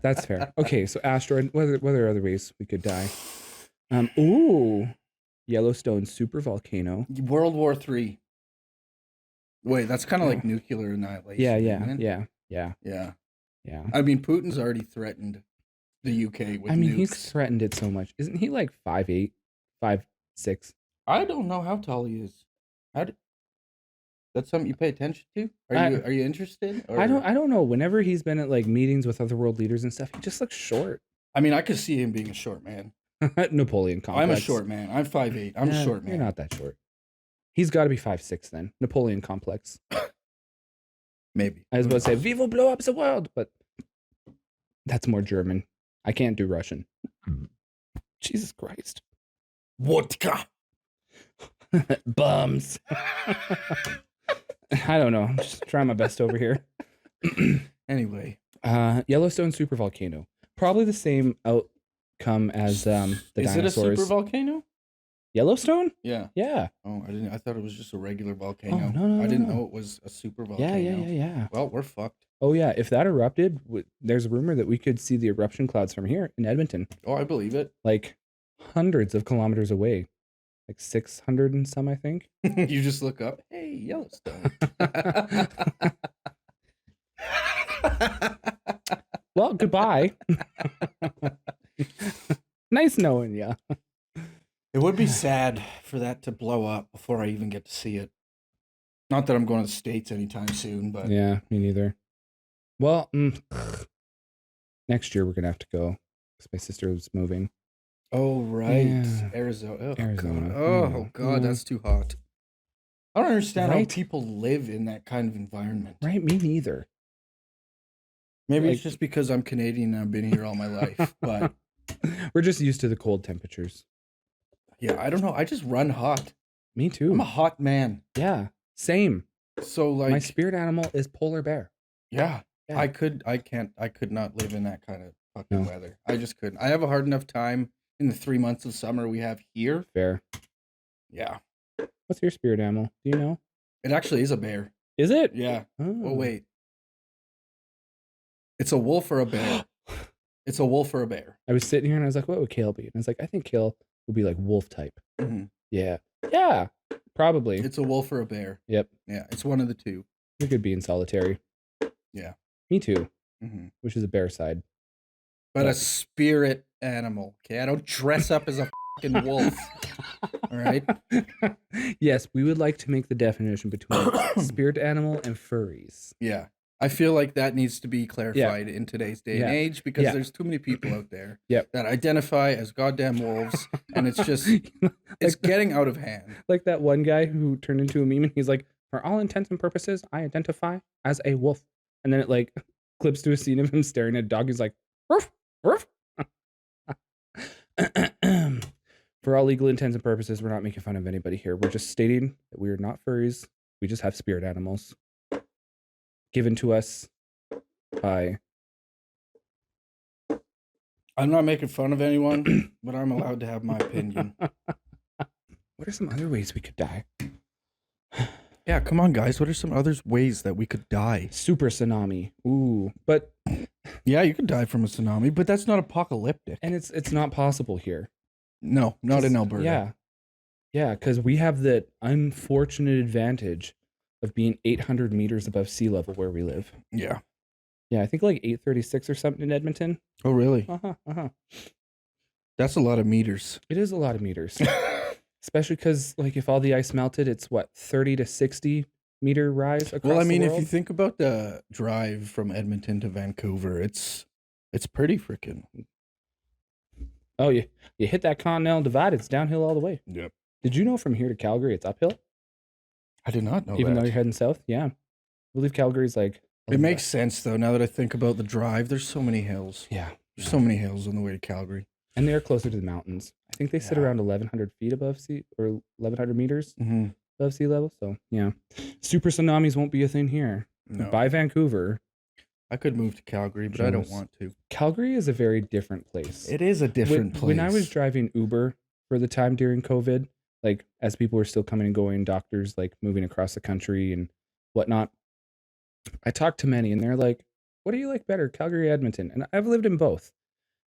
[SPEAKER 1] That's fair. Okay, so asteroid. What are other ways we could die? Yellowstone super volcano.
[SPEAKER 2] World War III. Wait, that's kind of like nuclear annihilation.
[SPEAKER 1] Yeah.
[SPEAKER 2] isn't it?
[SPEAKER 1] Yeah.
[SPEAKER 2] I mean, Putin's already threatened the UK with nukes.
[SPEAKER 1] He's threatened it so much. Isn't he like 5'8", 5'6"?
[SPEAKER 2] I don't know how tall he is. That's something you pay attention to? Are you interested? Or...
[SPEAKER 1] I don't know. Whenever he's been at like meetings with other world leaders and stuff, he just looks short.
[SPEAKER 2] I mean, I could see him being a short man.
[SPEAKER 1] Napoleon complex.
[SPEAKER 2] I'm a short man. I'm 5'8". I'm a short man.
[SPEAKER 1] You're not that short. He's got to be 5'6" then. Napoleon complex.
[SPEAKER 2] Maybe.
[SPEAKER 1] I was about to say, "We will blow up the world," but that's more German. I can't do Russian. Jesus Christ.
[SPEAKER 2] Vodka.
[SPEAKER 1] Bums. I don't know. I'm just trying my best over here.
[SPEAKER 2] Anyway.
[SPEAKER 1] Yellowstone supervolcano. Probably the same outcome as the dinosaurs.
[SPEAKER 2] Is it a super volcano?
[SPEAKER 1] Yellowstone?
[SPEAKER 2] Yeah.
[SPEAKER 1] Yeah.
[SPEAKER 2] Oh, I thought it was just a regular volcano.
[SPEAKER 1] No,
[SPEAKER 2] I didn't
[SPEAKER 1] no.
[SPEAKER 2] know it was a super volcano.
[SPEAKER 1] Yeah.
[SPEAKER 2] Well, we're fucked.
[SPEAKER 1] Oh yeah, if that erupted, there's a rumor that we could see the eruption clouds from here in Edmonton.
[SPEAKER 2] Oh, I believe it.
[SPEAKER 1] Like hundreds of kilometers away. Like 600 and some, I think.
[SPEAKER 2] You just look up, hey, Yellowstone.
[SPEAKER 1] Well, goodbye. Nice knowing ya.
[SPEAKER 2] It would be sad for that to blow up before I even get to see it. Not that I'm going to the States anytime soon, but
[SPEAKER 1] Yeah, me neither. Well, next year we're gonna have to go because my sister was moving.
[SPEAKER 2] oh right,
[SPEAKER 1] Yeah.
[SPEAKER 2] Arizona. Oh,
[SPEAKER 1] Arizona.
[SPEAKER 2] God. Oh God,
[SPEAKER 1] Yeah.
[SPEAKER 2] that's too hot. I don't understand
[SPEAKER 1] Right?
[SPEAKER 2] how people live in that kind of environment.
[SPEAKER 1] Right, me neither.
[SPEAKER 2] Maybe
[SPEAKER 1] Like-
[SPEAKER 2] it's just because I'm Canadian and I've been here all my life. But
[SPEAKER 1] We're just used to the cold temperatures.
[SPEAKER 2] yeah, I don't know. I just run hot.
[SPEAKER 1] Me too.
[SPEAKER 2] I'm a hot man.
[SPEAKER 1] Yeah, same.
[SPEAKER 2] So
[SPEAKER 1] My
[SPEAKER 2] like,
[SPEAKER 1] spirit animal is polar bear.
[SPEAKER 2] yeah,
[SPEAKER 1] Yeah.
[SPEAKER 2] I could not live in that kind of fucking
[SPEAKER 1] No.
[SPEAKER 2] weather. I just couldn't. I have a hard enough time in the 3 months of summer we have here.
[SPEAKER 1] Fair.
[SPEAKER 2] Yeah,
[SPEAKER 1] What's your spirit animal? Do you know?
[SPEAKER 2] it actually is a bear.
[SPEAKER 1] Is it?
[SPEAKER 2] Yeah.
[SPEAKER 1] Oh,
[SPEAKER 2] Oh wait, it's a wolf or a bear. It's a wolf or a bear.
[SPEAKER 1] I was sitting here and I was like, what would Kale be? And I was like, I think Kale would be like wolf type.
[SPEAKER 2] Mhm.
[SPEAKER 1] Yeah. Yeah. Probably.
[SPEAKER 2] It's a wolf or a bear.
[SPEAKER 1] Yep.
[SPEAKER 2] Yeah, it's one of the two.
[SPEAKER 1] We could be in solitary.
[SPEAKER 2] Yeah.
[SPEAKER 1] Me too.
[SPEAKER 2] Mhm.
[SPEAKER 1] Which is a bear side.
[SPEAKER 2] But
[SPEAKER 1] Yeah.
[SPEAKER 2] a spirit animal. Okay, I don't dress up as a fucking wolf. All right.
[SPEAKER 1] Yes, we would like to make the definition between spirit animal and furries.
[SPEAKER 2] Yeah. I feel like that needs to be clarified in today's day and
[SPEAKER 1] Yeah.
[SPEAKER 2] age because
[SPEAKER 1] Yeah.
[SPEAKER 2] there's too many people out there
[SPEAKER 1] Yep.
[SPEAKER 2] that identify as goddamn wolves, and it's just it's
[SPEAKER 1] like,
[SPEAKER 2] getting out of hand.
[SPEAKER 1] like that one guy who turned into a meme and he's like, for all intents and purposes, I identify as a wolf. And then it like clips to a scene of him staring at a dog. He's like, ruff, ruff. For all legal intents and purposes, we're not making fun of anybody here. We're just stating that we are not furries. We just have spirit animals given to us by.
[SPEAKER 2] I'm not making fun of anyone, but I'm allowed to have my opinion.
[SPEAKER 1] What are some other ways we could die?
[SPEAKER 2] Yeah, come on, guys. What are some other ways that we could die?
[SPEAKER 1] Super tsunami. Ooh, but
[SPEAKER 2] Yeah, you could die from a tsunami, but that's not apocalyptic.
[SPEAKER 1] and it's not possible here.
[SPEAKER 2] No, not in
[SPEAKER 1] Just-
[SPEAKER 2] Alberta.
[SPEAKER 1] Yeah. Yeah, because we have the unfortunate advantage of being 800 meters above sea level where we live.
[SPEAKER 2] Yeah.
[SPEAKER 1] Yeah, I think like 836 or something in Edmonton.
[SPEAKER 2] Oh, really?
[SPEAKER 1] Uh-huh.
[SPEAKER 2] That's a lot of meters.
[SPEAKER 1] It is a lot of meters. Especially because like if all the ice melted, it's what, 30 to 60 meter rise across
[SPEAKER 2] Well, I mean,
[SPEAKER 1] the
[SPEAKER 2] if
[SPEAKER 1] world?
[SPEAKER 2] you think about the drive from Edmonton to Vancouver, it's pretty freaking.
[SPEAKER 1] Oh, you hit that continental divide, it's downhill all the way.
[SPEAKER 2] Yep.
[SPEAKER 1] Did you know from here to Calgary it's uphill?
[SPEAKER 2] I did not know
[SPEAKER 1] Even
[SPEAKER 2] that.
[SPEAKER 1] though you're heading south? Yeah. I believe Calgary's like
[SPEAKER 2] It makes sense though. Now that I think about the drive, there's so many hills.
[SPEAKER 1] Yeah.
[SPEAKER 2] There's so many hills on the way to Calgary.
[SPEAKER 1] And they're closer to the mountains. I think they sit
[SPEAKER 2] Yeah.
[SPEAKER 1] around 1,100 feet above sea or 1,100 meters
[SPEAKER 2] Mm-hmm.
[SPEAKER 1] above sea level. So, yeah. Super tsunamis won't be a thing here.
[SPEAKER 2] No,
[SPEAKER 1] By Vancouver,
[SPEAKER 2] I could move to Calgary, but I don't
[SPEAKER 1] Jeez.
[SPEAKER 2] want to.
[SPEAKER 1] Calgary is a very different place.
[SPEAKER 2] It is a different place.
[SPEAKER 1] When I was driving Uber for the time during COVID, like as people were still coming and going, doctors like moving across the country and whatnot, I talked to many and they're like, what do you like better, Calgary or Edmonton? And I've lived in both.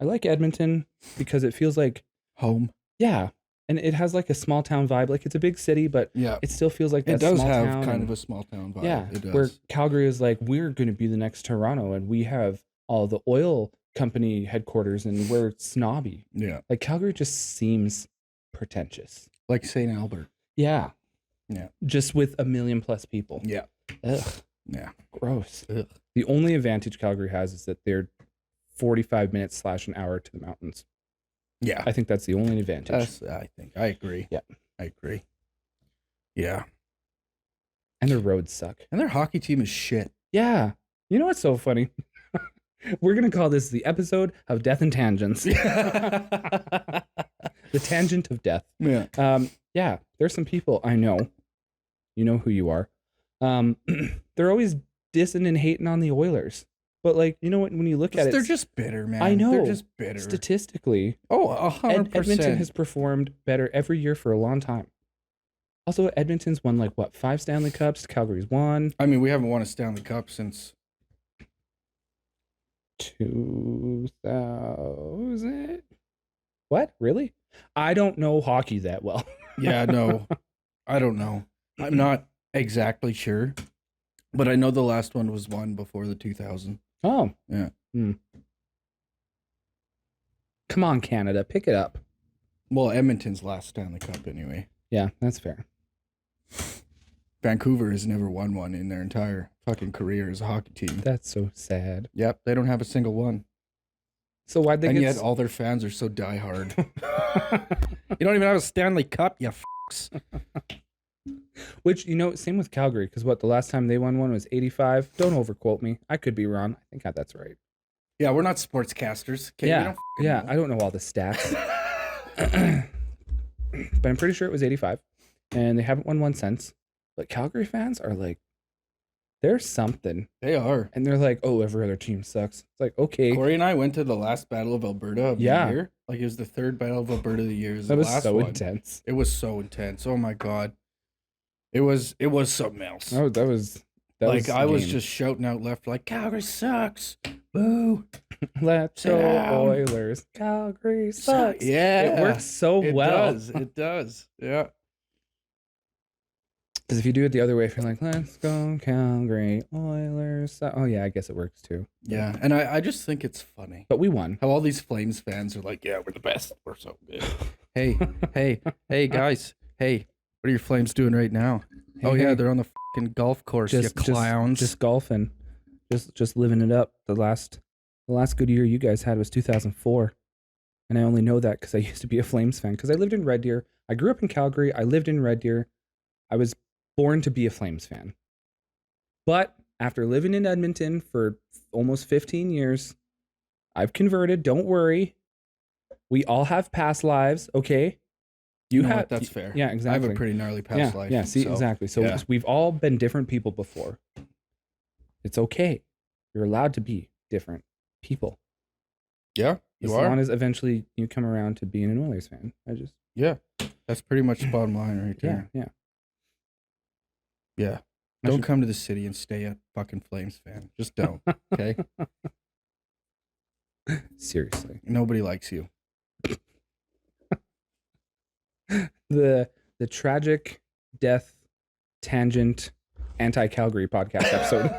[SPEAKER 1] I like Edmonton because it feels like,
[SPEAKER 2] home.
[SPEAKER 1] yeah, and it has like a small town vibe. Like it's a big city, but
[SPEAKER 2] Yeah,
[SPEAKER 1] it still feels like that
[SPEAKER 2] it does
[SPEAKER 1] small
[SPEAKER 2] have
[SPEAKER 1] town
[SPEAKER 2] kind
[SPEAKER 1] and-
[SPEAKER 2] of a small town vibe.
[SPEAKER 1] yeah,
[SPEAKER 2] it does.
[SPEAKER 1] where Calgary is like, we're going to be the next Toronto and we have all the oil company headquarters and we're snobby.
[SPEAKER 2] Yeah,
[SPEAKER 1] Like Calgary just seems pretentious.
[SPEAKER 2] like St. Albert.
[SPEAKER 1] Yeah.
[SPEAKER 2] Yeah.
[SPEAKER 1] Just with 1 million plus people.
[SPEAKER 2] Yeah,
[SPEAKER 1] Ugh,
[SPEAKER 2] yeah.
[SPEAKER 1] gross.
[SPEAKER 2] Ugh.
[SPEAKER 1] The only advantage Calgary has is that they're 45 minutes / an hour to the mountains.
[SPEAKER 2] Yeah,
[SPEAKER 1] I think that's the only advantage.
[SPEAKER 2] I agree.
[SPEAKER 1] Yeah.
[SPEAKER 2] I agree. Yeah,
[SPEAKER 1] And their roads suck.
[SPEAKER 2] and their hockey team is shit.
[SPEAKER 1] Yeah. You know what's so funny? We're going to call this the episode of Death and Tangents. The tangent of death.
[SPEAKER 2] Yeah.
[SPEAKER 1] Yeah, there's some people I know. You know who you are. They're always dissing and hating on the Oilers. But like, you know what? When you look at it,
[SPEAKER 2] they're just bitter, man.
[SPEAKER 1] I know.
[SPEAKER 2] They're just bitter.
[SPEAKER 1] Statistically,
[SPEAKER 2] 100%.
[SPEAKER 1] Edmonton has performed better every year for a long time. Also, Edmonton's won like what, 5 Stanley Cups? Calgary's won.
[SPEAKER 2] I mean, we haven't won a Stanley Cup since
[SPEAKER 1] 2000. What? Really? I don't know hockey that well.
[SPEAKER 2] Yeah, no, I don't know. I'm not exactly sure, but I know the last one was won before the 2000.
[SPEAKER 1] Oh.
[SPEAKER 2] Yeah.
[SPEAKER 1] Come on, Canada. Pick it up.
[SPEAKER 2] Well, Edmonton's last Stanley Cup anyway.
[SPEAKER 1] Yeah, that's fair.
[SPEAKER 2] Vancouver has never won one in their entire fucking career as a hockey team.
[SPEAKER 1] That's so sad.
[SPEAKER 2] Yep, they don't have a single one.
[SPEAKER 1] So why'd they
[SPEAKER 2] and
[SPEAKER 1] get...
[SPEAKER 2] yet all their fans are so diehard. You don't even have a Stanley Cup, you fucks.
[SPEAKER 1] Which, you know, same with Calgary, because what, the last time they won one was 85? Don't overquote me. I could be wrong. I think that's right.
[SPEAKER 2] Yeah, we're not sportscasters. Okay?
[SPEAKER 1] Yeah,
[SPEAKER 2] we don't
[SPEAKER 1] yeah,
[SPEAKER 2] know.
[SPEAKER 1] I don't know all the stats. But I'm pretty sure it was 85. And they haven't won one since. But Calgary fans are like, they're something.
[SPEAKER 2] They are.
[SPEAKER 1] And they're like, oh, every other team sucks. It's like, okay.
[SPEAKER 2] Corey and I went to the last Battle of Alberta of the year. Like, it was the third Battle of Alberta of the year.
[SPEAKER 1] That was so intense.
[SPEAKER 2] It was so intense. Oh my God. It was something else.
[SPEAKER 1] Oh, that was
[SPEAKER 2] like, I was just shouting out left, like, Calgary sucks. Boo.
[SPEAKER 1] Let's go Oilers. Calgary sucks.
[SPEAKER 2] Yeah.
[SPEAKER 1] It works so well.
[SPEAKER 2] It does. Yeah.
[SPEAKER 1] Because if you do it the other way, if you're like, let's go Calgary Oilers. Oh, yeah, I guess it works too.
[SPEAKER 2] Yeah. And I just think it's funny.
[SPEAKER 1] But we won.
[SPEAKER 2] How all these Flames fans are like, yeah, we're the best. We're so good. hey, guys. Hey, what are your Flames doing right now?
[SPEAKER 1] Hey,
[SPEAKER 2] they're on the fucking golf course, you clowns.
[SPEAKER 1] Just golfing. Just living it up. The last good year you guys had was 2004. And I only know that because I used to be a Flames fan. Because I lived in Red Deer. I grew up in Calgary. I lived in Red Deer. I was born to be a Flames fan. But after living in Edmonton for almost 15 years, I've converted. Don't worry. We all have past lives, okay?
[SPEAKER 2] You know what? That's fair.
[SPEAKER 1] Yeah, exactly.
[SPEAKER 2] I have a pretty gnarly past life.
[SPEAKER 1] Yeah, see, exactly. So we've all been different people before. It's okay. You're allowed to be different people.
[SPEAKER 2] Yeah,
[SPEAKER 1] as long as eventually you come around to being an Oilers fan.
[SPEAKER 2] Yeah, that's pretty much the bottom line right there. Yeah. Don't come to the city and stay a fucking Flames fan. Just don't, okay?
[SPEAKER 1] Seriously.
[SPEAKER 2] Nobody likes you.
[SPEAKER 1] The tragic death tangent anti-Calgary podcast episode.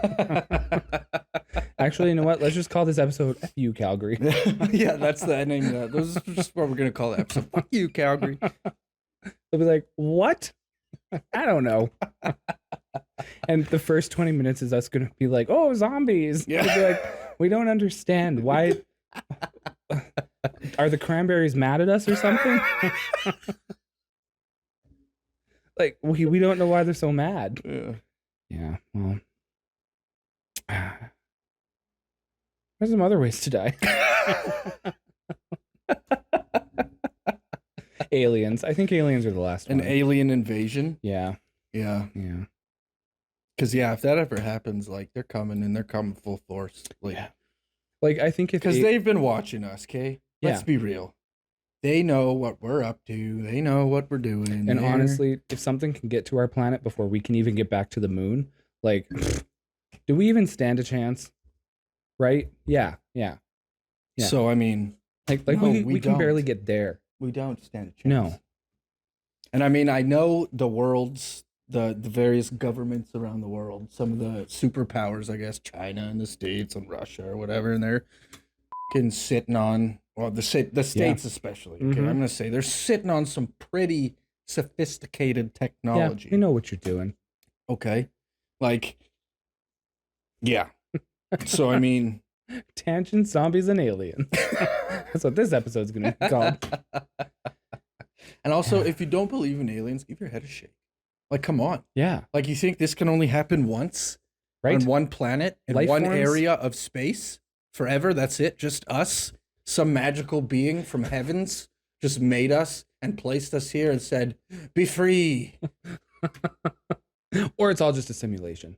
[SPEAKER 1] Actually, you know what? Let's just call this episode F You Calgary.
[SPEAKER 2] Yeah, that's the name of that. This is just what we're going to call the episode. Fuck you, Calgary.
[SPEAKER 1] They'll be like, what? I don't know. And the first 20 minutes is us going to be like, oh, zombies.
[SPEAKER 2] Yeah.
[SPEAKER 1] They'll be like, we don't understand. Why? Are the cranberries mad at us or something? Like, we don't know why they're so mad. Yeah, well. There's some other ways to die. Aliens. I think aliens are the last one.
[SPEAKER 2] An alien invasion?
[SPEAKER 1] Yeah.
[SPEAKER 2] Yeah.
[SPEAKER 1] Yeah.
[SPEAKER 2] Because, yeah, if that ever happens, like, they're coming full force. Like,
[SPEAKER 1] like I think if...
[SPEAKER 2] Because they've been watching us, okay? Let's be real. They know what we're up to. They know what we're doing.
[SPEAKER 1] And honestly, if something can get to our planet before we can even get back to the moon, like, do we even stand a chance? Right? Yeah.
[SPEAKER 2] So, I mean...
[SPEAKER 1] Like no, we can barely get there.
[SPEAKER 2] We don't stand a chance.
[SPEAKER 1] No.
[SPEAKER 2] And I mean, I know the world's... The various governments around the world, some of the superpowers, I guess, China and the States and Russia or whatever, and they're fucking sitting on... Well, the States especially, okay? I'm going to say they're sitting on some pretty sophisticated technology.
[SPEAKER 1] Yeah, we know what you're doing.
[SPEAKER 2] Okay? Like, yeah. So, I mean...
[SPEAKER 1] Tangent, zombies, and aliens. That's what this episode's going to be called.
[SPEAKER 2] And also, if you don't believe in aliens, give your head a shake. Like, come on.
[SPEAKER 1] Yeah.
[SPEAKER 2] Like, you think this can only happen once? Right? On one planet? In one area of space? Forever? That's it? Just us? Some magical being from heavens just made us and placed us here and said, be free.
[SPEAKER 1] Or it's all just a simulation.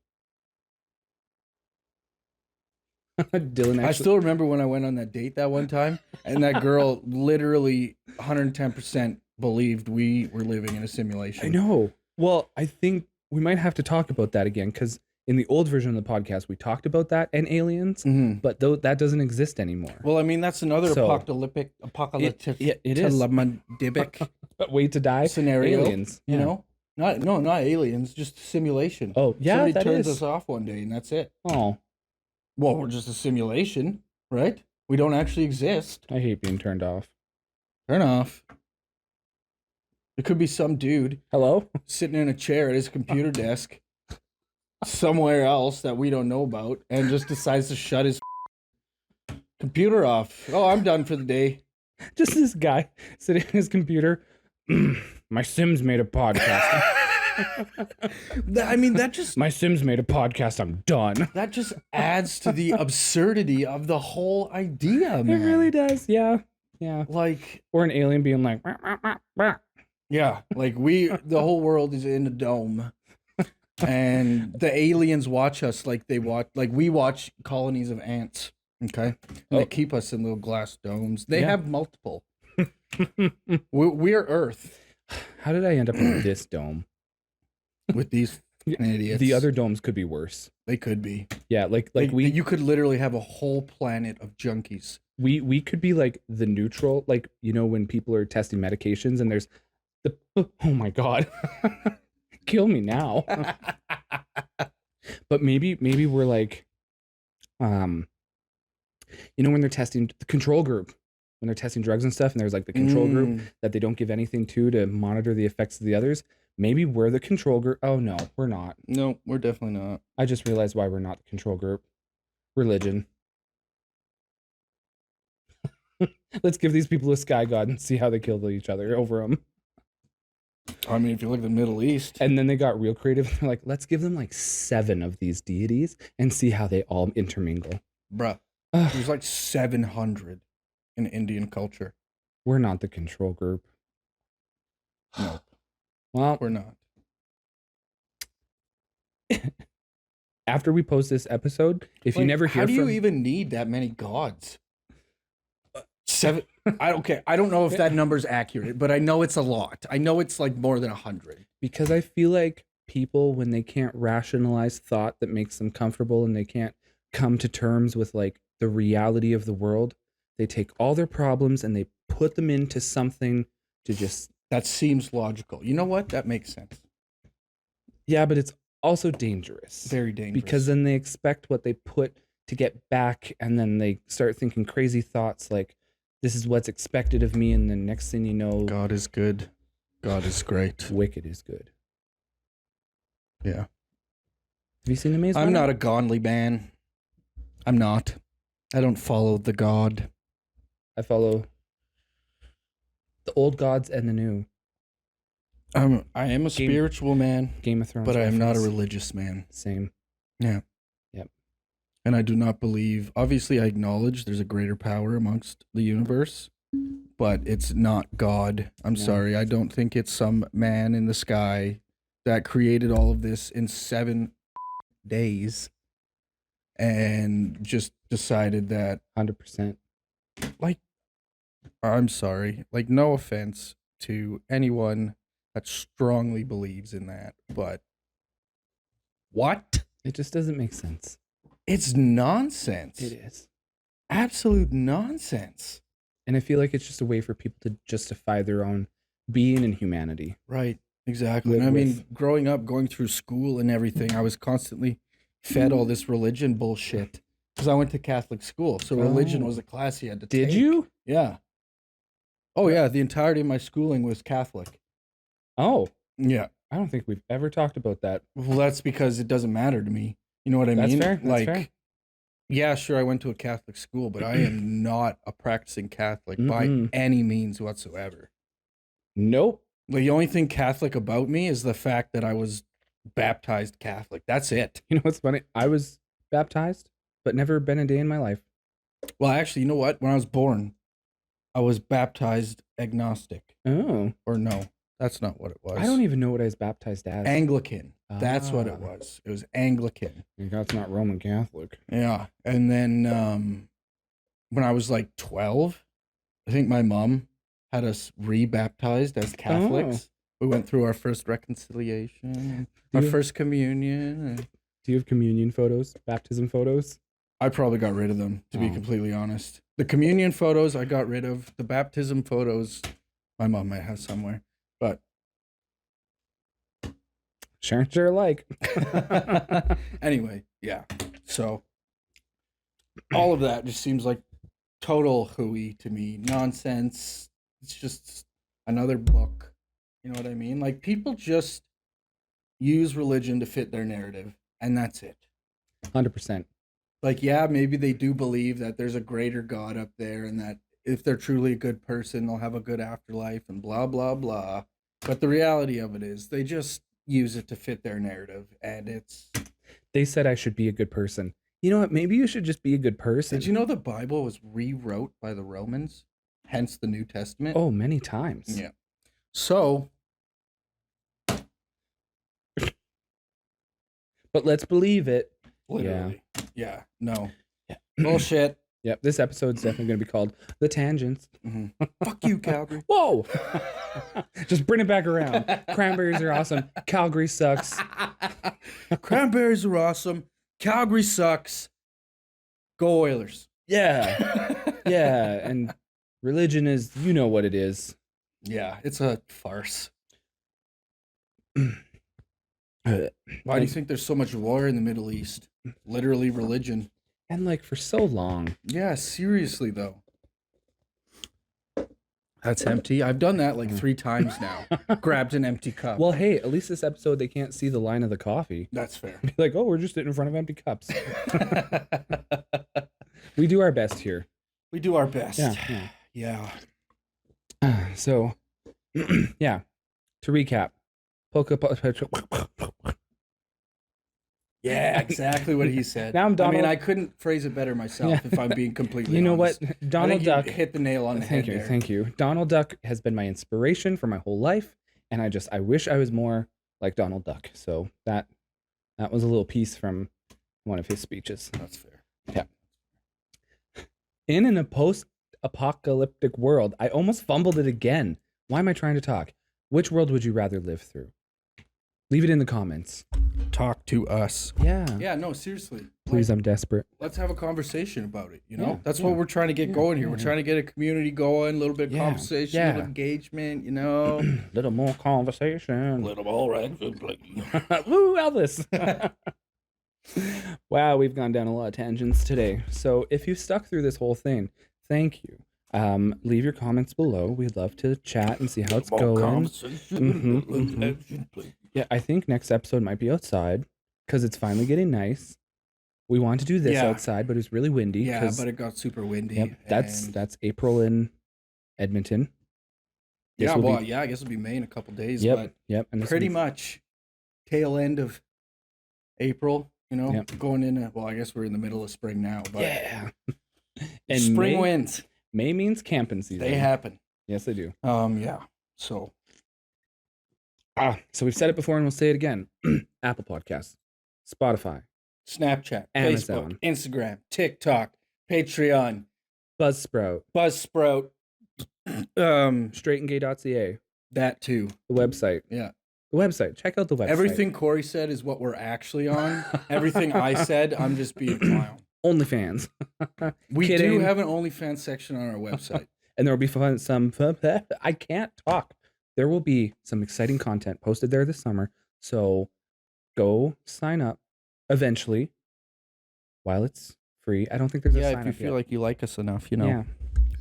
[SPEAKER 1] Dylan
[SPEAKER 2] I
[SPEAKER 1] actually.
[SPEAKER 2] still remember when I went on that date that one time, and that girl literally 110% believed we were living in a simulation.
[SPEAKER 1] I know. Well, I think we might have to talk about that again because in the old version of the podcast, we talked about that and aliens, but that doesn't exist anymore.
[SPEAKER 2] Well, I mean, that's another
[SPEAKER 1] So,
[SPEAKER 2] apocalyptic
[SPEAKER 1] it is. But wait to die.
[SPEAKER 2] scenario.
[SPEAKER 1] Aliens.
[SPEAKER 2] You
[SPEAKER 1] Yeah.
[SPEAKER 2] know, not aliens, just simulation.
[SPEAKER 1] Oh, yeah,
[SPEAKER 2] Somebody
[SPEAKER 1] that
[SPEAKER 2] turns
[SPEAKER 1] is.
[SPEAKER 2] us off one day, and that's it.
[SPEAKER 1] Oh,
[SPEAKER 2] Well, we're just a simulation, right? We don't actually exist.
[SPEAKER 1] I hate being turned off.
[SPEAKER 2] Turn off. It could be some dude
[SPEAKER 1] Hello?
[SPEAKER 2] sitting in a chair at his computer desk somewhere else that we don't know about and just decides to shut his computer off. Oh, I'm done for the day.
[SPEAKER 1] Just this guy sitting at his computer. My Sims made a podcast.
[SPEAKER 2] I mean, that just
[SPEAKER 1] My Sims made a podcast. I'm done.
[SPEAKER 2] that just adds to the absurdity of the whole idea, man.
[SPEAKER 1] It really does. Yeah. Yeah.
[SPEAKER 2] Like,
[SPEAKER 1] Or an alien being like, "Wah, wah, wah, wah."
[SPEAKER 2] yeah, like the whole world is in a dome. And the aliens watch us like we watch colonies of ants. Okay. And they keep us in little glass domes. They have multiple. We're Earth
[SPEAKER 1] How did I end up in this dome?
[SPEAKER 2] with these idiots.
[SPEAKER 1] The other domes could be worse.
[SPEAKER 2] They could be.
[SPEAKER 1] Yeah,
[SPEAKER 2] You could literally have a whole planet of junkies.
[SPEAKER 1] we could be like the neutral, like, you know, when people are testing medications and there's the oh my god. Kill me now. But maybe we're like you know, when they're testing the control group, when they're testing drugs and stuff, and there's like the control group that they don't give anything to monitor the effects of the others. Maybe we're the control group. Oh no, we're not.
[SPEAKER 2] No, we're definitely not.
[SPEAKER 1] I just realized why we're not the control group. Religion. Let's give these people a sky god and see how they kill each other over them.
[SPEAKER 2] I mean, if you look at the Middle East.
[SPEAKER 1] And then they got real creative. They're like, let's give them like 7 of these deities and see how they all intermingle.
[SPEAKER 2] Bruh, there's like 700 in Indian culture.
[SPEAKER 1] We're not the control group.
[SPEAKER 2] No,
[SPEAKER 1] Well,
[SPEAKER 2] we're not.
[SPEAKER 1] after we post this episode, if you never hear
[SPEAKER 2] how do
[SPEAKER 1] from
[SPEAKER 2] you even need that many gods? 7. I don't know if that number's accurate, but I know it's a lot. I know it's like more than 100.
[SPEAKER 1] because I feel like people, when they can't rationalize thought that makes them comfortable and they can't come to terms with like the reality of the world, they take all their problems and they put them into something to just
[SPEAKER 2] That seems logical. You know what? That makes sense.
[SPEAKER 1] yeah, but it's also dangerous.
[SPEAKER 2] Very dangerous.
[SPEAKER 1] Because then they expect what they put to get back, and then they start thinking crazy thoughts like, this is what's expected of me, and then next thing you know,
[SPEAKER 2] God is good. God is great.
[SPEAKER 1] wicked is good.
[SPEAKER 2] Yeah.
[SPEAKER 1] Have you seen the Maze
[SPEAKER 2] I'm
[SPEAKER 1] Runner?
[SPEAKER 2] not a godly man. I'm not. I don't follow the God.
[SPEAKER 1] I follow the old gods and the new.
[SPEAKER 2] I am a spiritual man,
[SPEAKER 1] Game of Thrones.
[SPEAKER 2] but I am not a
[SPEAKER 1] reference.
[SPEAKER 2] religious man.
[SPEAKER 1] Same.
[SPEAKER 2] Yeah.
[SPEAKER 1] Yep.
[SPEAKER 2] And I do not believe, obviously, I acknowledge there's a greater power amongst the universe, but it's not God. I'm
[SPEAKER 1] No.
[SPEAKER 2] sorry. I don't think it's some man in the sky that created all of this in 7 days and just decided that,
[SPEAKER 1] 100%.
[SPEAKER 2] like, I'm sorry, like, no offense to anyone that strongly believes in that, but what?
[SPEAKER 1] It just doesn't make sense.
[SPEAKER 2] It's nonsense.
[SPEAKER 1] It is.
[SPEAKER 2] Absolute nonsense.
[SPEAKER 1] And I feel like it's just a way for people to justify their own being and humanity.
[SPEAKER 2] Right. Exactly.
[SPEAKER 1] With-
[SPEAKER 2] And I mean,
[SPEAKER 1] with-
[SPEAKER 2] growing up, going through school and everything, I was constantly fed all this religion bullshit because I went to Catholic school. So religion
[SPEAKER 1] Oh.
[SPEAKER 2] was a class you had to
[SPEAKER 1] Did
[SPEAKER 2] take.
[SPEAKER 1] you?
[SPEAKER 2] Yeah. Oh, yeah. The entirety of my schooling was Catholic.
[SPEAKER 1] Oh,
[SPEAKER 2] Yeah.
[SPEAKER 1] I don't think we've ever talked about that.
[SPEAKER 2] Well, that's because it doesn't matter to me. You know what I
[SPEAKER 1] That's
[SPEAKER 2] mean?
[SPEAKER 1] fair. That's
[SPEAKER 2] Like,
[SPEAKER 1] fair.
[SPEAKER 2] yeah, sure, I went to a Catholic school, but I am not a practicing Catholic by
[SPEAKER 1] Mm-mm.
[SPEAKER 2] any means whatsoever.
[SPEAKER 1] Nope.
[SPEAKER 2] The only thing Catholic about me is the fact that I was baptized Catholic. That's it.
[SPEAKER 1] You know what's funny? I was baptized, but never been a day in my life.
[SPEAKER 2] Well, actually, you know what? When I was born, I was baptized agnostic.
[SPEAKER 1] Oh,
[SPEAKER 2] Or no, that's not what it was.
[SPEAKER 1] I don't even know what I was baptized as.
[SPEAKER 2] Anglican. That's what it
[SPEAKER 1] Ah,
[SPEAKER 2] was. It was Anglican.
[SPEAKER 1] That's not Roman Catholic.
[SPEAKER 2] Yeah. And then when I was like 12, I think my mom had us re-baptized as Catholics. We went through our first reconciliation, our first communion. And
[SPEAKER 1] Do you have communion photos, baptism photos?
[SPEAKER 2] I probably got rid of them, to be completely honest. The communion photos I got rid of. The baptism photos, my mom might have somewhere. But
[SPEAKER 1] Sure like.
[SPEAKER 2] anyway, yeah. So all of that just seems like total hooey to me. Nonsense. It's just another book. You know what I mean? Like, people just use religion to fit their narrative, and that's it.
[SPEAKER 1] 100%.
[SPEAKER 2] Like, yeah, maybe they do believe that there's a greater God up there, and that if they're truly a good person, they'll have a good afterlife, and blah, blah, blah. But the reality of it is they just use it to fit their narrative, and it's...
[SPEAKER 1] They said I should be a good person. You know what? Maybe you should just be a good person.
[SPEAKER 2] Did you know the Bible was rewrote by the Romans? Hence the New Testament?
[SPEAKER 1] Oh, many times.
[SPEAKER 2] Yeah. So...
[SPEAKER 1] But let's believe it.
[SPEAKER 2] Literally. Yeah. No. Yeah. Bullshit.
[SPEAKER 1] Yep. This episode's definitely going to be called The Tangents.
[SPEAKER 2] Mm-hmm. Fuck you, Calgary.
[SPEAKER 1] Whoa. Just bring it back around. Cranberries are awesome. Calgary sucks.
[SPEAKER 2] Cranberries are awesome. Calgary sucks. Go Oilers.
[SPEAKER 1] Yeah. Yeah. And religion is, you know what it is.
[SPEAKER 2] Yeah. It's a farce. Why do you think there's so much war in the Middle East? Literally religion.
[SPEAKER 1] And like for so long.
[SPEAKER 2] Yeah, seriously though. That's empty. I've done that like 3 times now. Grabbed an empty cup.
[SPEAKER 1] Well, hey, at least this episode they can't see the line of the coffee.
[SPEAKER 2] That's fair.
[SPEAKER 1] Be like, oh, we're just sitting in front of empty cups. We do our best here.
[SPEAKER 2] We do our best.
[SPEAKER 1] Yeah. So, yeah. To recap,
[SPEAKER 2] yeah, exactly what he said.
[SPEAKER 1] Now I'm Donald.
[SPEAKER 2] I mean, I couldn't phrase it better myself if I'm being completely
[SPEAKER 1] You know
[SPEAKER 2] honest.
[SPEAKER 1] what? Donald Duck
[SPEAKER 2] hit the nail on the head there.
[SPEAKER 1] Thank you. Donald Duck has been my inspiration for my whole life, and I wish I was more like Donald Duck. So that was a little piece from one of his speeches.
[SPEAKER 2] That's fair.
[SPEAKER 1] Yeah. In a post-apocalyptic world, I almost fumbled it again. Why am I trying to talk? Which world would you rather live through? Leave it in the comments.
[SPEAKER 2] Talk to us.
[SPEAKER 1] Yeah.
[SPEAKER 2] Yeah, no, seriously.
[SPEAKER 1] Please, I'm desperate.
[SPEAKER 2] Let's have a conversation about it, you know?
[SPEAKER 1] Yeah,
[SPEAKER 2] That's what we're trying to get going here. We're trying to get a community going, a little bit of conversation, a little engagement, you know?
[SPEAKER 1] Little more conversation.
[SPEAKER 2] Little more rags and please.
[SPEAKER 1] Woo, Elvis. Wow, we've gone down a lot of tangents today. So if you stuck through this whole thing, thank you. Leave your comments below. We'd love to chat and see how it's going. Yeah, I think next episode might be outside because it's finally getting nice. We wanted to do this outside, but it was really windy.
[SPEAKER 2] Yeah, but it got super windy.
[SPEAKER 1] Yep, that's April in Edmonton.
[SPEAKER 2] Yeah, well, I guess it'll be May in a couple days.
[SPEAKER 1] Yep.
[SPEAKER 2] And pretty much tail end of April, you know, going in. Well, I guess we're in the middle of spring now. But
[SPEAKER 1] yeah. And
[SPEAKER 2] spring winds.
[SPEAKER 1] May means camping season.
[SPEAKER 2] They happen.
[SPEAKER 1] Yes, they do.
[SPEAKER 2] Yeah. So
[SPEAKER 1] we've said it before and we'll say it again. Apple Podcasts, Spotify,
[SPEAKER 2] Snapchat,
[SPEAKER 1] Amazon,
[SPEAKER 2] Facebook, Instagram, TikTok, Patreon,
[SPEAKER 1] Buzzsprout, straightandgay.ca.
[SPEAKER 2] That too.
[SPEAKER 1] The website.
[SPEAKER 2] Yeah.
[SPEAKER 1] The website. Check out the website.
[SPEAKER 2] Everything Corey said is what we're actually on. Everything I said, I'm just being a clown.
[SPEAKER 1] OnlyFans.
[SPEAKER 2] We do have an OnlyFans section on our website.
[SPEAKER 1] And there will be some I can't talk. There will be some exciting content posted there this summer. So go sign up eventually while it's free. I don't think there's a sign up.
[SPEAKER 2] Yeah, if you feel like you like us enough, you know.
[SPEAKER 1] Yeah.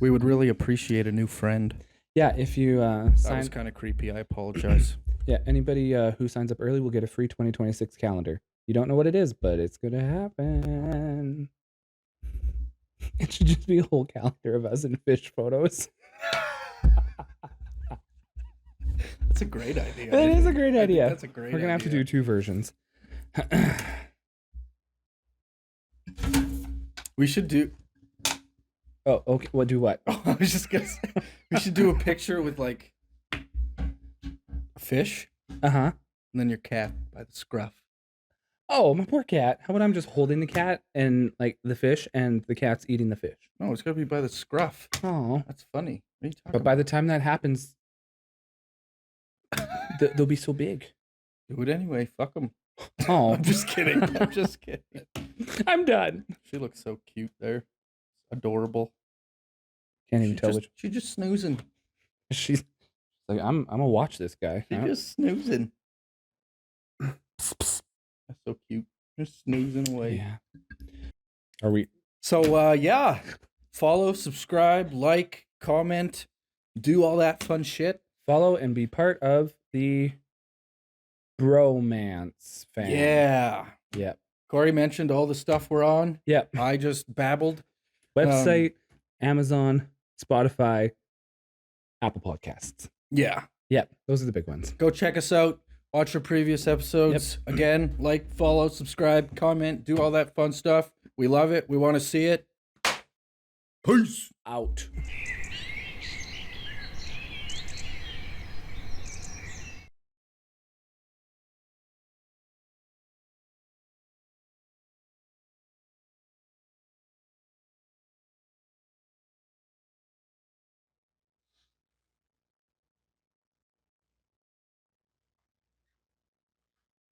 [SPEAKER 2] We would really appreciate a new friend.
[SPEAKER 1] Yeah, if you
[SPEAKER 2] That was kind of creepy. I apologize.
[SPEAKER 1] Yeah, anybody who signs up early will get a free 2026 calendar. You don't know what it is, but it's going to happen. It should just be a whole calendar of us in fish photos.
[SPEAKER 2] That's a great idea.
[SPEAKER 1] It is a great idea.
[SPEAKER 2] That's a great idea.
[SPEAKER 1] We're going to have to do 2 versions.
[SPEAKER 2] We should do...
[SPEAKER 1] Oh, okay. What do what?
[SPEAKER 2] Oh, I was just going to say, we should do a picture with like a fish.
[SPEAKER 1] Uh-huh.
[SPEAKER 2] and then your cat by the scruff.
[SPEAKER 1] Oh, my poor cat. How about I'm just holding the cat and like the fish, and the cat's eating the fish?
[SPEAKER 2] No, it's gotta be by the scruff.
[SPEAKER 1] Oh,
[SPEAKER 2] That's funny. What are you talking
[SPEAKER 1] but by the time that happens, they'll be so big.
[SPEAKER 2] Do it anyway. Fuck them.
[SPEAKER 1] Oh,
[SPEAKER 2] I'm just kidding. I'm just kidding.
[SPEAKER 1] I'm done.
[SPEAKER 2] She looks so cute there. Adorable.
[SPEAKER 1] Can't even tell which.
[SPEAKER 2] She's just snoozing.
[SPEAKER 1] She's like, I'm gonna watch this guy.
[SPEAKER 2] She's just snoozing. That's so cute. Just snoozing away.
[SPEAKER 1] Yeah. Are we?
[SPEAKER 2] So yeah. Follow, subscribe, like, comment, do all that fun shit.
[SPEAKER 1] Follow and be part of the bromance fan.
[SPEAKER 2] Yeah.
[SPEAKER 1] Yep.
[SPEAKER 2] Corey mentioned all the stuff we're on.
[SPEAKER 1] Yep.
[SPEAKER 2] I just babbled.
[SPEAKER 1] Website, Amazon, Spotify, Apple Podcasts.
[SPEAKER 2] Yeah.
[SPEAKER 1] Yep. Those are the big ones.
[SPEAKER 2] Go check us out. Watch our previous episodes. Yep. Again, like, follow, subscribe, comment, do all that fun stuff. We love it. We want to see it. Peace.
[SPEAKER 1] Out.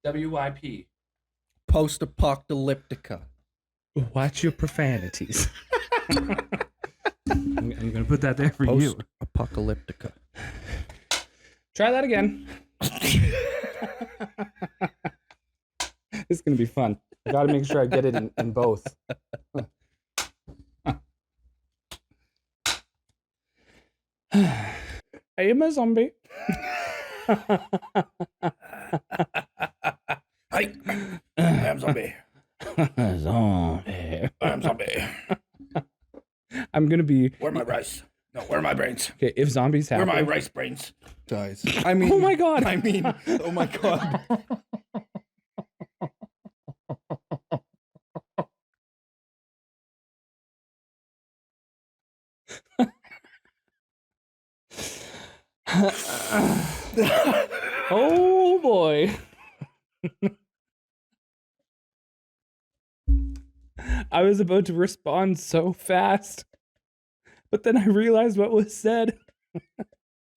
[SPEAKER 1] WYP.
[SPEAKER 2] Post-Apocalyptica.
[SPEAKER 1] Watch your profanities. I'm going to put that there for you.
[SPEAKER 2] Post-Apocalyptica.
[SPEAKER 1] Try that again. It's going to be fun. I got to make sure I get it in both. Hey, I'm a zombie.
[SPEAKER 2] Hi, I'm zombie.
[SPEAKER 1] Zombie.
[SPEAKER 2] I'm zombie.
[SPEAKER 1] I'm going to be...
[SPEAKER 2] Where are my rice? No, where are my brains?
[SPEAKER 1] Okay, if zombies happen...
[SPEAKER 2] Where are my rice brains? Dies. I mean...
[SPEAKER 1] Oh my god!
[SPEAKER 2] I mean... Oh my god.
[SPEAKER 1] Oh boy. I was about to respond so fast, but then I realized what was said.